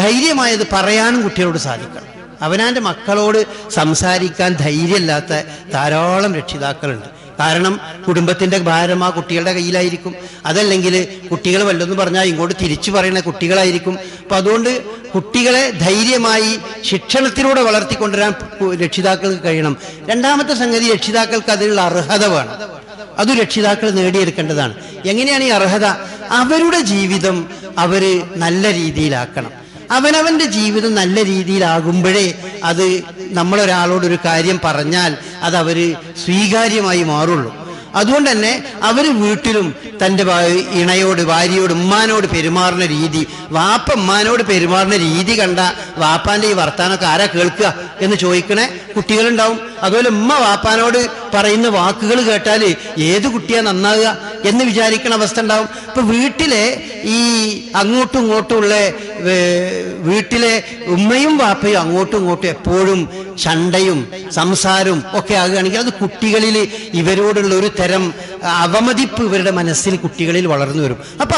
ധൈര്യമായത് പറയാനും കുട്ടികളോട് സാധിക്കണം. അവനാൻ്റെ മക്കളോട് സംസാരിക്കാൻ ധൈര്യമില്ലാത്ത ധാരാളം രക്ഷിതാക്കളുണ്ട്. കാരണം കുടുംബത്തിൻ്റെ ഭാരം ആ കുട്ടികളുടെ കയ്യിലായിരിക്കും. അതല്ലെങ്കിൽ കുട്ടികൾ വല്ലതെന്ന് പറഞ്ഞാൽ ഇങ്ങോട്ട് തിരിച്ചു പറയുന്ന കുട്ടികളായിരിക്കും. അപ്പം അതുകൊണ്ട് കുട്ടികളെ ധൈര്യമായി ശിക്ഷണത്തിലൂടെ വളർത്തിക്കൊണ്ടുവരാൻ രക്ഷിതാക്കൾക്ക് കഴിയണം. രണ്ടാമത്തെ സംഗതി, രക്ഷിതാക്കൾക്ക് അതിനുള്ള അർഹത വേണം. അത് രക്ഷിതാക്കൾ നേടിയെടുക്കേണ്ടതാണ്. എങ്ങനെയാണ് ഈ അർഹത? അവരുടെ ജീവിതം അവർ നല്ല രീതിയിലാക്കണം. അവനവൻ്റെ ജീവിതം നല്ല രീതിയിലാകുമ്പോഴേ അത് നമ്മളൊരാളോടൊരു കാര്യം പറഞ്ഞാൽ അത് അവർ സ്വീകാര്യമായി മാറുള്ളൂ. അതുകൊണ്ട് തന്നെ അവർ വീട്ടിലും തൻ്റെ ഇണയോട്, ഭാര്യയോട്, ഉമ്മാനോട് പെരുമാറുന്ന രീതി, വാപ്പ ഉമ്മാനോട് പെരുമാറുന്ന രീതി കണ്ട വാപ്പാൻ്റെ ഈ വർത്താനമൊക്കെ ആരാ കേൾക്കുക എന്ന് ചോദിക്കണേ കുട്ടികളുണ്ടാവും. അതുപോലെ ഉമ്മ വാപ്പാനോട് പറയുന്ന വാക്കുകൾ കേട്ടാൽ ഏത് കുട്ടിയാ നന്നാകുക എന്ന് വിചാരിക്കണ അവസ്ഥ ഉണ്ടാവും. ഇപ്പൊ വീട്ടിലെ ഈ അങ്ങോട്ടും ഇങ്ങോട്ടുമുള്ള വീട്ടിലെ ഉമ്മയും വാപ്പയും അങ്ങോട്ടും ഇങ്ങോട്ടും എപ്പോഴും ചണ്ടയും സംസാരവും ഒക്കെ ആകുകയാണെങ്കിൽ അത് കുട്ടികളിൽ ഇവരോടുള്ള ഒരു തരം അവമതിപ്പ് ഇവരുടെ മനസ്സിൽ കുട്ടികളിൽ വളർന്നു വരും. അപ്പൊ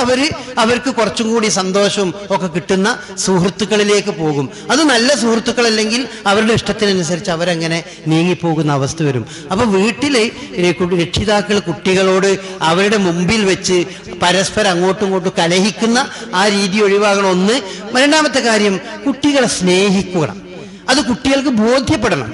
അവർക്ക് കുറച്ചും കൂടി സന്തോഷവും ഒക്കെ കിട്ടുന്ന സുഹൃത്തുക്കളിലേക്ക് പോകും. അത് നല്ല സുഹൃത്തുക്കളല്ലെങ്കിൽ അവരുടെ ഇഷ്ടത്തിനനുസരിച്ച് അവരങ്ങനെ നീങ്ങിപ്പോകുന്ന അവസ്ഥ വരും. അപ്പൊ വീട്ടിലെ രക്ഷിതാക്കൾ കുട്ടികളോട് അവരുടെ മുമ്പിൽ വെച്ച് പരസ്പരം അങ്ങോട്ടും ഇങ്ങോട്ടും കലഹിക്കുന്ന ആ രീതി ഒഴിവാകണം. ഒന്ന്. രണ്ടാമത്തെ കാര്യം, കുട്ടികളെ സ്നേഹിക്കണം. അത് കുട്ടികൾക്ക് ബോധ്യപ്പെടണം.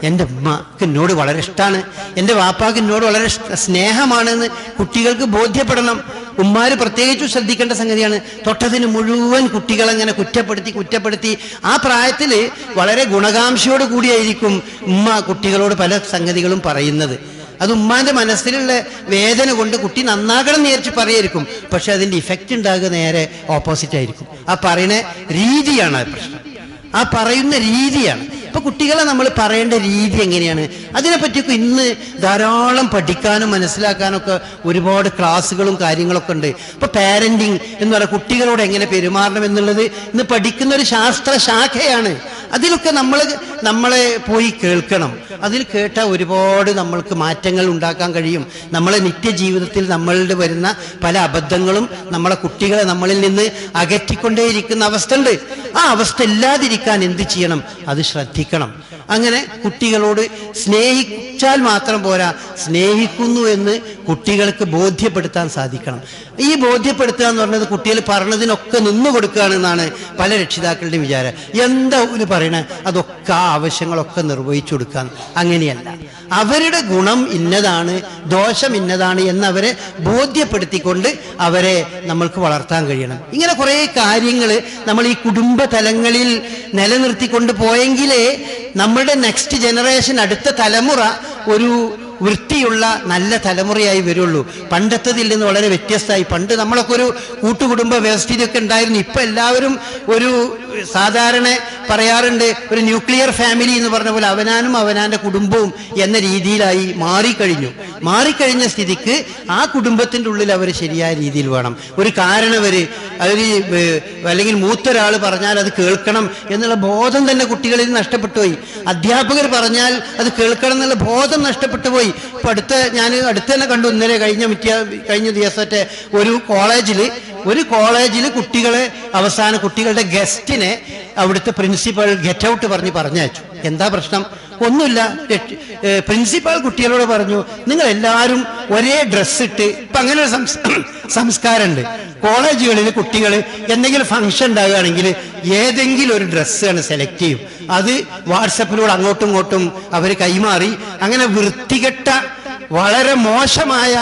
എൻ്റെ ഉമ്മക്ക് എന്നോട് വളരെ ഇഷ്ടമാണ്, എൻ്റെ വാപ്പാക്ക് എന്നോട് വളരെ സ്നേഹമാണെന്ന് കുട്ടികൾക്ക് ബോധ്യപ്പെടണം. ഉമ്മാര് പ്രത്യേകിച്ചും ശ്രദ്ധിക്കേണ്ട സംഗതിയാണ്. തൊട്ടതിന് മുഴുവൻ കുട്ടികളങ്ങനെ കുറ്റപ്പെടുത്തി ആ പ്രായത്തിൽ വളരെ ഗുണകാംക്ഷയോട് കൂടിയായിരിക്കും ഉമ്മ കുട്ടികളോട് പല സംഗതികളും പറയുന്നത്. അത് ഉമ്മാൻ്റെ മനസ്സിലുള്ള വേദന കൊണ്ട് കുട്ടി നന്നാകണം എന്ന് വിചാരിച്ച് പറയായിരിക്കും. പക്ഷെ അതിൻ്റെ ഇഫക്റ്റ് ഉണ്ടാകുക നേരെ ഓപ്പോസിറ്റ് ആയിരിക്കും. ആ പറയുന്ന രീതിയാണ് പ്രശ്നം. ആ പറയുന്ന രീതിയാണ്. ഇപ്പൊ കുട്ടികളെ നമ്മൾ പറയേണ്ട രീതി എങ്ങനെയാണ്, അതിനെപ്പറ്റിയൊക്കെ ഇന്ന് ധാരാളം പഠിക്കാനും മനസ്സിലാക്കാനൊക്കെ ഒരുപാട് ക്ലാസ്സുകളും കാര്യങ്ങളൊക്കെ ഉണ്ട്. ഇപ്പൊ പാരന്റിങ് എന്ന് പറയുക, കുട്ടികളോട് എങ്ങനെ പെരുമാറണം എന്നുള്ളത് ഇന്ന് പഠിക്കുന്ന ഒരു ശാസ്ത്ര ശാഖയാണ്. അതിലൊക്കെ നമ്മളെ പോയി കേൾക്കണം. അതിൽ കേട്ടാൽ ഒരുപാട് നമ്മൾക്ക് മാറ്റങ്ങൾ ഉണ്ടാക്കാൻ കഴിയും. നമ്മളെ നിത്യജീവിതത്തിൽ നമ്മളുടെ വരുന്ന പല അബദ്ധങ്ങളും നമ്മളെ കുട്ടികളെ നമ്മളിൽ നിന്ന് അകറ്റിക്കൊണ്ടേയിരിക്കുന്ന അവസ്ഥ ഉണ്ട്. ആ അവസ്ഥ ഇല്ലാതിരിക്കാൻ എന്ത് ചെയ്യണം? അത് ശ്രദ്ധിക്കണം. അങ്ങനെ കുട്ടികളോട് സ്നേഹിച്ചാൽ മാത്രം പോരാ, സ്നേഹിക്കുന്നു എന്ന് കുട്ടികൾക്ക് ബോധ്യപ്പെടുത്താൻ സാധിക്കണം. ഈ ബോധ്യപ്പെടുത്തുക എന്ന് പറഞ്ഞത് കുട്ടികൾ പറഞ്ഞതിനൊക്കെ നിന്നു കൊടുക്കുകയാണെന്നാണ് പല രക്ഷിതാക്കളുടെയും വിചാരം. എന്താ ഒരു പറയണേ, അതൊക്കെ ആ ആവശ്യങ്ങളൊക്കെ നിർവഹിച്ചു കൊടുക്കാൻ. അങ്ങനെയല്ല. അവരുടെ ഗുണം ഇന്നതാണ്, ദോഷം ഇന്നതാണ് എന്നവരെ ബോധ്യപ്പെടുത്തിക്കൊണ്ട് അവരെ നമ്മൾക്ക് വളർത്താൻ കഴിയണം. ഇങ്ങനെ കുറേ കാര്യങ്ങൾ നമ്മൾ ഈ കുടുംബ തലങ്ങളിൽ നിലനിർത്തിക്കൊണ്ട് പോയെങ്കിലേ നമ്മുടെ നെക്സ്റ്റ് ജനറേഷൻ, അടുത്ത തലമുറ ഒരു വൃത്തിയുള്ള നല്ല തലമുറയായി വരുള്ളൂ. പണ്ടത്തതിൽ നിന്ന് വളരെ വ്യത്യസ്തമായി. പണ്ട് നമ്മളൊക്കെ ഒരു കൂട്ടുകുടുംബ വ്യവസ്ഥിതിയൊക്കെ ഉണ്ടായിരുന്നു. ഇപ്പൊ എല്ലാവരും ഒരു സാധാരണ പറയാറുണ്ട്, ഒരു ന്യൂക്ലിയർ ഫാമിലി എന്ന് പറഞ്ഞ പോലെ അവനാനും അവനാന്റെ കുടുംബവും എന്ന രീതിയിലായി മാറിക്കഴിഞ്ഞ സ്ഥിതിക്ക് ആ കുടുംബത്തിന്റെ ഉള്ളിൽ അവർ ശരിയായ രീതിയിൽ വേണം. ഒരു കാരണവര് അല്ലെങ്കിൽ മൂത്തൊരാൾ പറഞ്ഞാൽ അത് കേൾക്കണം എന്നുള്ള ബോധം തന്നെ കുട്ടികളിൽ നഷ്ടപ്പെട്ടു പോയി. അധ്യാപകർ പറഞ്ഞാൽ അത് കേൾക്കണം എന്നുള്ള ബോധം നഷ്ടപ്പെട്ടു പോയി. ഇപ്പൊ ഞാൻ അടുത്ത് തന്നെ കണ്ടു, ഇന്നലെ കഴിഞ്ഞ ദിവസത്തെ ഒരു കോളേജിൽ കുട്ടികളുടെ ഗസ്റ്റിനെ അവിടുത്തെ പ്രിൻസിപ്പൽ ഗെറ്റ് ഔട്ട് പറഞ്ഞയച്ചു. എന്താ പ്രശ്നം? ഒന്നുമില്ല. പ്രിൻസിപ്പാൾ കുട്ടികളോട് പറഞ്ഞു, നിങ്ങൾ എല്ലാവരും ഒരേ ഡ്രസ്സ് ഇട്ട്, ഇപ്പൊ അങ്ങനെ ഒരു സംസ്കാരമുണ്ട് കോളേജുകളിൽ. കുട്ടികൾ എന്തെങ്കിലും ഫംഗ്ഷൻ ഉണ്ടാകുകയാണെങ്കിൽ ഏതെങ്കിലും ഒരു ഡ്രസ്സാണ് സെലക്ട് ചെയ്യും. അത് വാട്സപ്പിലൂടെ അങ്ങോട്ടും ഇങ്ങോട്ടും അവർ കൈമാറി, അങ്ങനെ വൃത്തികെട്ട വളരെ മോശമായ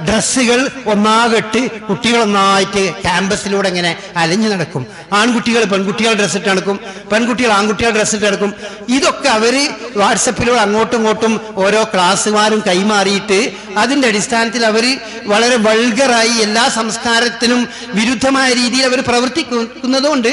ഡ്രസ്സുകൾ ഒന്നാകെട്ട് കുട്ടികളൊന്നായിട്ട് ക്യാമ്പസിലൂടെ ഇങ്ങനെ അലഞ്ഞു നടക്കും. ആൺകുട്ടികൾ പെൺകുട്ടികൾ ഡ്രസ്സിട്ട് നടക്കും, പെൺകുട്ടികൾ ആൺകുട്ടികൾ ഡ്രസ്സിട്ട് നടക്കും. ഇതൊക്കെ അവര് വാട്സപ്പിലൂടെ അങ്ങോട്ടും ഇങ്ങോട്ടും ഓരോ ക്ലാസ്സുമാരും കൈമാറിയിട്ട് അതിന്റെ അടിസ്ഥാനത്തിൽ അവർ വളരെ വൾഗറായി എല്ലാ സംസ്കാരത്തിനും വിരുദ്ധമായ രീതിയിൽ അവർ പ്രവർത്തിക്കുന്നതുകൊണ്ട്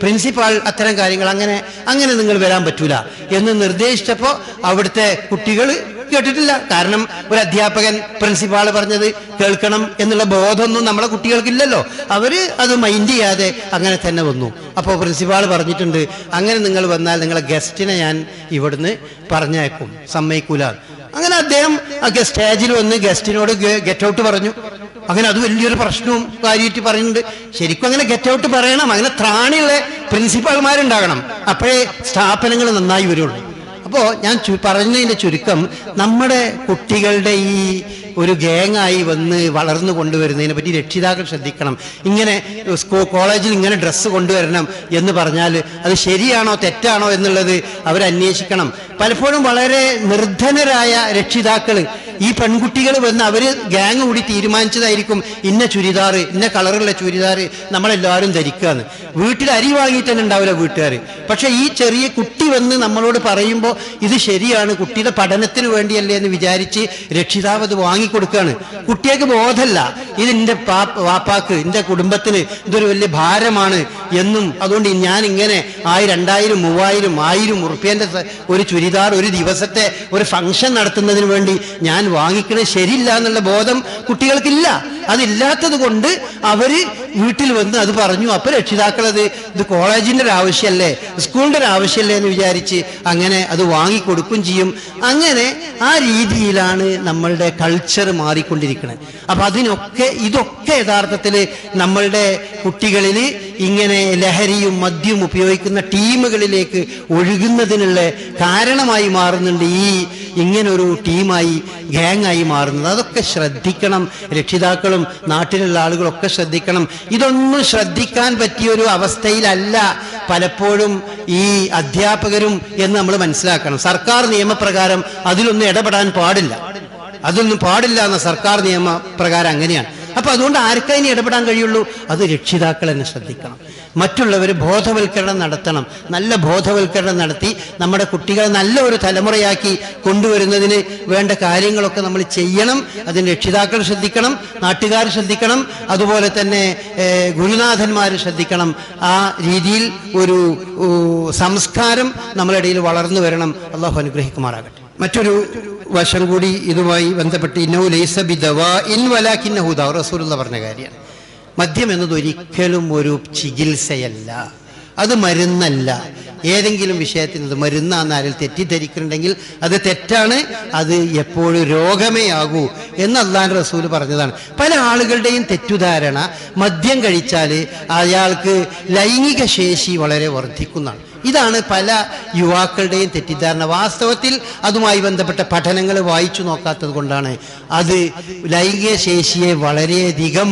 പ്രിൻസിപ്പാൾ അത്തരം കാര്യങ്ങൾ അങ്ങനെ നിങ്ങൾ വരാൻ പറ്റൂല എന്ന് നിർദ്ദേശിച്ചപ്പോൾ അവിടുത്തെ കുട്ടികൾ കേട്ടിട്ടില്ല. കാരണം ഒരു അധ്യാപകൻ പ്രിൻസിപ്പാള് പറഞ്ഞത് കേൾക്കണം എന്നുള്ള ബോധമൊന്നും നമ്മളെ കുട്ടികൾക്കില്ലല്ലോ. അവര് അത് മൈൻഡ് ചെയ്യാതെ അങ്ങനെ തന്നെ വന്നു. അപ്പോൾ പ്രിൻസിപ്പാള് പറഞ്ഞിട്ടുണ്ട്, അങ്ങനെ നിങ്ങൾ വന്നാൽ നിങ്ങളെ ഗസ്റ്റിനെ ഞാൻ ഇവിടുന്ന് പറഞ്ഞയക്കും, സമ്മതിക്കൂല. അങ്ങനെ അദ്ദേഹം സ്റ്റേജിൽ വന്ന് ഗസ്റ്റിനോട് ഗെറ്റ് ഔട്ട് പറഞ്ഞു. അങ്ങനെ അത് വലിയൊരു പ്രശ്നവും കാര്യമായിട്ട് പറയുന്നുണ്ട്. ശരിക്കും അങ്ങനെ ഗെറ്റ് ഔട്ട് പറയണം. അങ്ങനെ ത്രാണിയുള്ള പ്രിൻസിപ്പാൾമാരുണ്ടാകണം. അപ്പോഴേ സ്ഥാപനങ്ങൾ നന്നായി വരുള്ളൂ. അപ്പോൾ ഞാൻ പറഞ്ഞതിൻ്റെ ചുരുക്കം, നമ്മുടെ കുട്ടികളുടെ ഈ ഒരു ഗാങ്ങായി വന്ന് വളർന്നു കൊണ്ടുവരുന്നതിനെ പറ്റി രക്ഷിതാക്കൾ ശ്രദ്ധിക്കണം. ഇങ്ങനെ കോളേജിൽ ഇങ്ങനെ ഡ്രസ്സ് കൊണ്ടുവരണം എന്ന് പറഞ്ഞാൽ അത് ശരിയാണോ തെറ്റാണോ എന്നുള്ളത് അവരന്വേഷിക്കണം. പലപ്പോഴും വളരെ നിർധനരായ രക്ഷിതാക്കൾ ഈ പെൺകുട്ടികൾ വന്ന് അവര് ഗാങ് കൂടി തീരുമാനിച്ചതായിരിക്കും ഇന്ന ചുരിദാർ, ഇന്ന കളറുള്ള ചുരിദാർ നമ്മളെല്ലാവരും ധരിക്കുകയെന്ന്. വീട്ടിൽ അരി വാങ്ങിയിട്ട് തന്നെ ഉണ്ടാവില്ല വീട്ടുകാർ. പക്ഷെ ഈ ചെറിയ കുട്ടി വന്ന് നമ്മളോട് പറയുമ്പോൾ ഇത് ശരിയാണ്, കുട്ടിയുടെ പഠനത്തിന് വേണ്ടിയല്ലേ എന്ന് വിചാരിച്ച് രക്ഷിതാവ് അത് വാങ്ങിക്കൊടുക്കുകയാണ്. കുട്ടിയേക്ക് ബോധമല്ല ഇത് എൻ്റെ വാപ്പാക്ക്, എൻ്റെ കുടുംബത്തിന് ഇതൊരു വലിയ ഭാരമാണ് എന്നും, അതുകൊണ്ട് ഞാൻ ഇങ്ങനെ 1000, 2000, 3000, 1000 ഉറുപ്പ്യൻ്റെ ഒരു ചുരിദാർ ഒരു ദിവസത്തെ ഒരു ഫംഗ്ഷൻ നടത്തുന്നതിന് വേണ്ടി ഞാൻ വാങ്ങിക്കണത് ശരിയില്ല എന്നുള്ള ബോധം കുട്ടികൾക്കില്ല. അതില്ലാത്തത് കൊണ്ട് അവര് വീട്ടിൽ വന്ന് അത് പറഞ്ഞു. അപ്പൊ രക്ഷിതാക്കളത് ഇത് കോളേജിന്റെ ഒരു ആവശ്യമല്ലേ, സ്കൂളിന്റെ ഒരു ആവശ്യമല്ലേ എന്ന് വിചാരിച്ച് അങ്ങനെ അത് വാങ്ങിക്കൊടുക്കും ചെയ്യും. അങ്ങനെ ആ രീതിയിലാണ് നമ്മളുടെ കൾച്ചർ മാറിക്കൊണ്ടിരിക്കുന്നത്. അപ്പൊ ഇതൊക്കെ യഥാർത്ഥത്തിൽ നമ്മളുടെ കുട്ടികളിൽ ഇങ്ങനെ ലഹരിയും മദ്യവും ഉപയോഗിക്കുന്ന ടീമുകളിലേക്ക് ഒഴുകുന്നതിനുള്ള കാരണമായി മാറുന്നുണ്ട്. ഇങ്ങനൊരു ടീമായി ഗാങ്ങായി മാറുന്നത്. അതൊക്കെ ശ്രദ്ധിക്കണം. രക്ഷിതാക്കളും നാട്ടിലുള്ള ആളുകളൊക്കെ ശ്രദ്ധിക്കണം. ഇതൊന്നും ശ്രദ്ധിക്കാൻ പറ്റിയൊരു അവസ്ഥയിലല്ല പലപ്പോഴും ഈ അധ്യാപകരും എന്ന് നമ്മൾ മനസ്സിലാക്കണം. സർക്കാർ നിയമപ്രകാരം അതിലൊന്നും ഇടപെടാൻ പാടില്ല. അതൊന്നും പാടില്ല എന്ന സർക്കാർ നിയമപ്രകാരം അങ്ങനെയാണ്. അപ്പൊ അതുകൊണ്ട് ആർക്കതിന് ഇടപെടാൻ കഴിയുള്ളൂ? അത് രക്ഷിതാക്കൾ തന്നെ ശ്രദ്ധിക്കണം. മറ്റുള്ളവർ ബോധവൽക്കരണം നടത്തണം. നല്ല ബോധവൽക്കരണം നടത്തി നമ്മുടെ കുട്ടികളെ നല്ല ഒരു തലമുറയാക്കി കൊണ്ടുവരുന്നതിന് വേണ്ട കാര്യങ്ങളൊക്കെ നമ്മൾ ചെയ്യണം. അതിന് രക്ഷിതാക്കൾ ശ്രദ്ധിക്കണം, നാട്ടുകാർ ശ്രദ്ധിക്കണം, അതുപോലെ തന്നെ ഗുരുനാഥന്മാർ ശ്രദ്ധിക്കണം. ആ രീതിയിൽ ഒരു സംസ്കാരം നമ്മളുടെ ഇടയിൽ വളർന്നു വരണം. അള്ളാഹു അനുഗ്രഹിക്കുമാറാകട്ടെ. മറ്റൊരു വശം കൂടി ഇതുമായി ബന്ധപ്പെട്ട് ഇന്നഹു ലൈസ ബിദവാഇൻ വലാകിന്നഹു ദാ റസൂലുള്ളാഹി പറഞ്ഞ കാര്യമാണ്. മദ്യം എന്നത് ഒരിക്കലും ഒരു ചികിത്സയല്ല, അത് മരുന്നല്ല. ഏതെങ്കിലും വിഷയത്തിന് അത് മരുന്നാന്ന് ആരിൽ തെറ്റിദ്ധരിക്കുന്നുണ്ടെങ്കിൽ അത് തെറ്റാണ്. അത് എപ്പോഴും രോഗമേ ആകൂ എന്ന് അല്ലാഹുവിന്റെ റസൂൽ പറഞ്ഞതാണ്. പല ആളുകളുടെയും തെറ്റുധാരണ മദ്യം കഴിച്ചാൽ അയാൾക്ക് ലൈംഗിക ശേഷി വളരെ വർദ്ധിക്കുന്നതാണ്. ഇതാണ് പല യുവാക്കളുടെയും തെറ്റിദ്ധാരണ. വാസ്തവത്തിൽ അതുമായി ബന്ധപ്പെട്ട പഠനങ്ങൾ വായിച്ചു നോക്കാത്തത് കൊണ്ടാണ്. അത് ലൈംഗിക ശേഷിയെ വളരെയധികം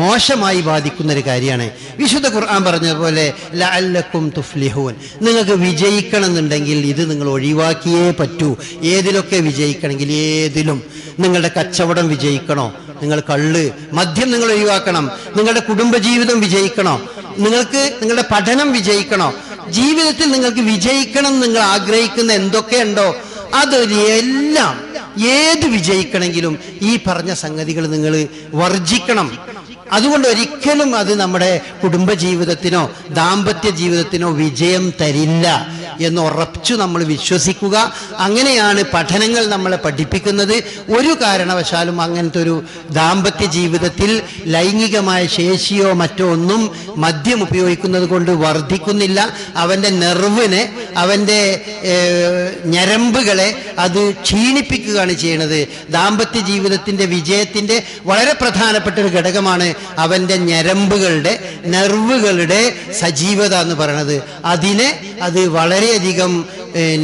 മോശമായി ബാധിക്കുന്നൊരു കാര്യമാണ്. വിശുദ്ധ ഖുർആൻ പറഞ്ഞതുപോലെ ലഅല്ലക്കും തുഫ്ലിഹൂൻ, നിങ്ങൾക്ക് വിജയിക്കണം എന്നുണ്ടെങ്കിൽ ഇത് നിങ്ങൾ ഒഴിവാക്കിയേ പറ്റൂ. ഏതിലൊക്കെ വിജയിക്കണമെങ്കിൽ, ഏതിലും നിങ്ങളുടെ കച്ചവടം വിജയിക്കണോ, നിങ്ങൾ കള്ള് മദ്യം നിങ്ങൾ ഒഴിവാക്കണം. നിങ്ങളുടെ കുടുംബജീവിതം വിജയിക്കണോ, നിങ്ങൾക്ക് നിങ്ങളുടെ പഠനം വിജയിക്കണോ, ജീവിതത്തിൽ നിങ്ങൾക്ക് വിജയിക്കണം നിങ്ങൾ ആഗ്രഹിക്കുന്ന എന്തൊക്കെയുണ്ടോ അതെല്ലാം, ഏത് വിജയിക്കണമെങ്കിലും ഈ പറഞ്ഞ സംഗതികൾ നിങ്ങൾ വർജിക്കണം. അതുകൊണ്ട് ഒരിക്കലും അത് നമ്മുടെ കുടുംബജീവിതത്തിനോ ദാമ്പത്യ ജീവിതത്തിനോ വിജയം തരില്ല എന്ന് ഉറച്ചു നമ്മൾ വിശ്വസിക്കുക. അങ്ങനെയാണ് പഠനങ്ങൾ നമ്മളെ പഠിപ്പിക്കുന്നത്. ഒരു കാരണവശാലും അങ്ങനത്തെ ഒരു ദാമ്പത്യ ജീവിതത്തിൽ ലൈംഗികമായ ശേഷിയോ മറ്റോ ഒന്നും മദ്യം ഉപയോഗിക്കുന്നത് കൊണ്ട് വർദ്ധിക്കുന്നില്ല. അവൻ്റെ നെർവിനെ, അവൻ്റെ ഞരമ്പുകളെ അത് ക്ഷീണിപ്പിക്കുകയാണ് ചെയ്യുന്നത്. ദാമ്പത്യ ജീവിതത്തിൻ്റെ വിജയത്തിൻ്റെ വളരെ പ്രധാനപ്പെട്ട ഒരു ഘടകമാണ് അവൻ്റെ ഞരമ്പുകളുടെ, നെർവുകളുടെ സജീവത എന്ന് പറയുന്നത്. അതിനെ അത് വളരെയധികം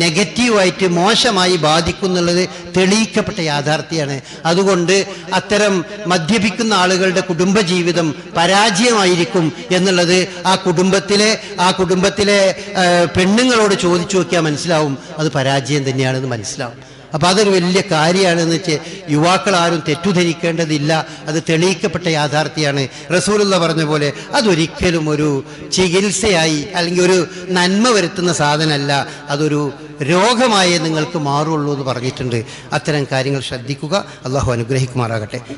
നെഗറ്റീവായിട്ട് മോശമായി ബാധിക്കുന്നുള്ളത് തെളിയിക്കപ്പെട്ട യാഥാർത്ഥ്യമാണ്. അതുകൊണ്ട് അത്തരം മദ്യപിക്കുന്ന ആളുകളുടെ കുടുംബജീവിതം പരാജയമായിരിക്കും എന്നുള്ളത് ആ കുടുംബത്തിലെ പെണ്ണുങ്ങളോട് ചോദിച്ചു നോക്കിയാൽ മനസ്സിലാവും. അത് പരാജയം തന്നെയാണെന്ന് മനസ്സിലാവും. അപ്പം അതൊരു വലിയ കാര്യമാണെന്ന് വെച്ചാൽ യുവാക്കൾ ആരും തെറ്റുധരിക്കേണ്ടതില്ല. അത് തെളിയിക്കപ്പെട്ട യാഥാർത്ഥ്യമാണ്. റസൂലുള്ളാഹി പറഞ്ഞ പോലെ അതൊരിക്കലും ഒരു ചികിത്സയായി അല്ലെങ്കിൽ ഒരു നന്മ വരുത്തുന്ന സാധനമല്ല, അതൊരു രോഗമായേ നിങ്ങൾക്ക് മാറുള്ളൂ എന്ന് പറഞ്ഞിട്ടുണ്ട്. അത്തരം കാര്യങ്ങൾ ശ്രദ്ധിക്കുക. അള്ളാഹു അനുഗ്രഹിക്കുമാറാകട്ടെ.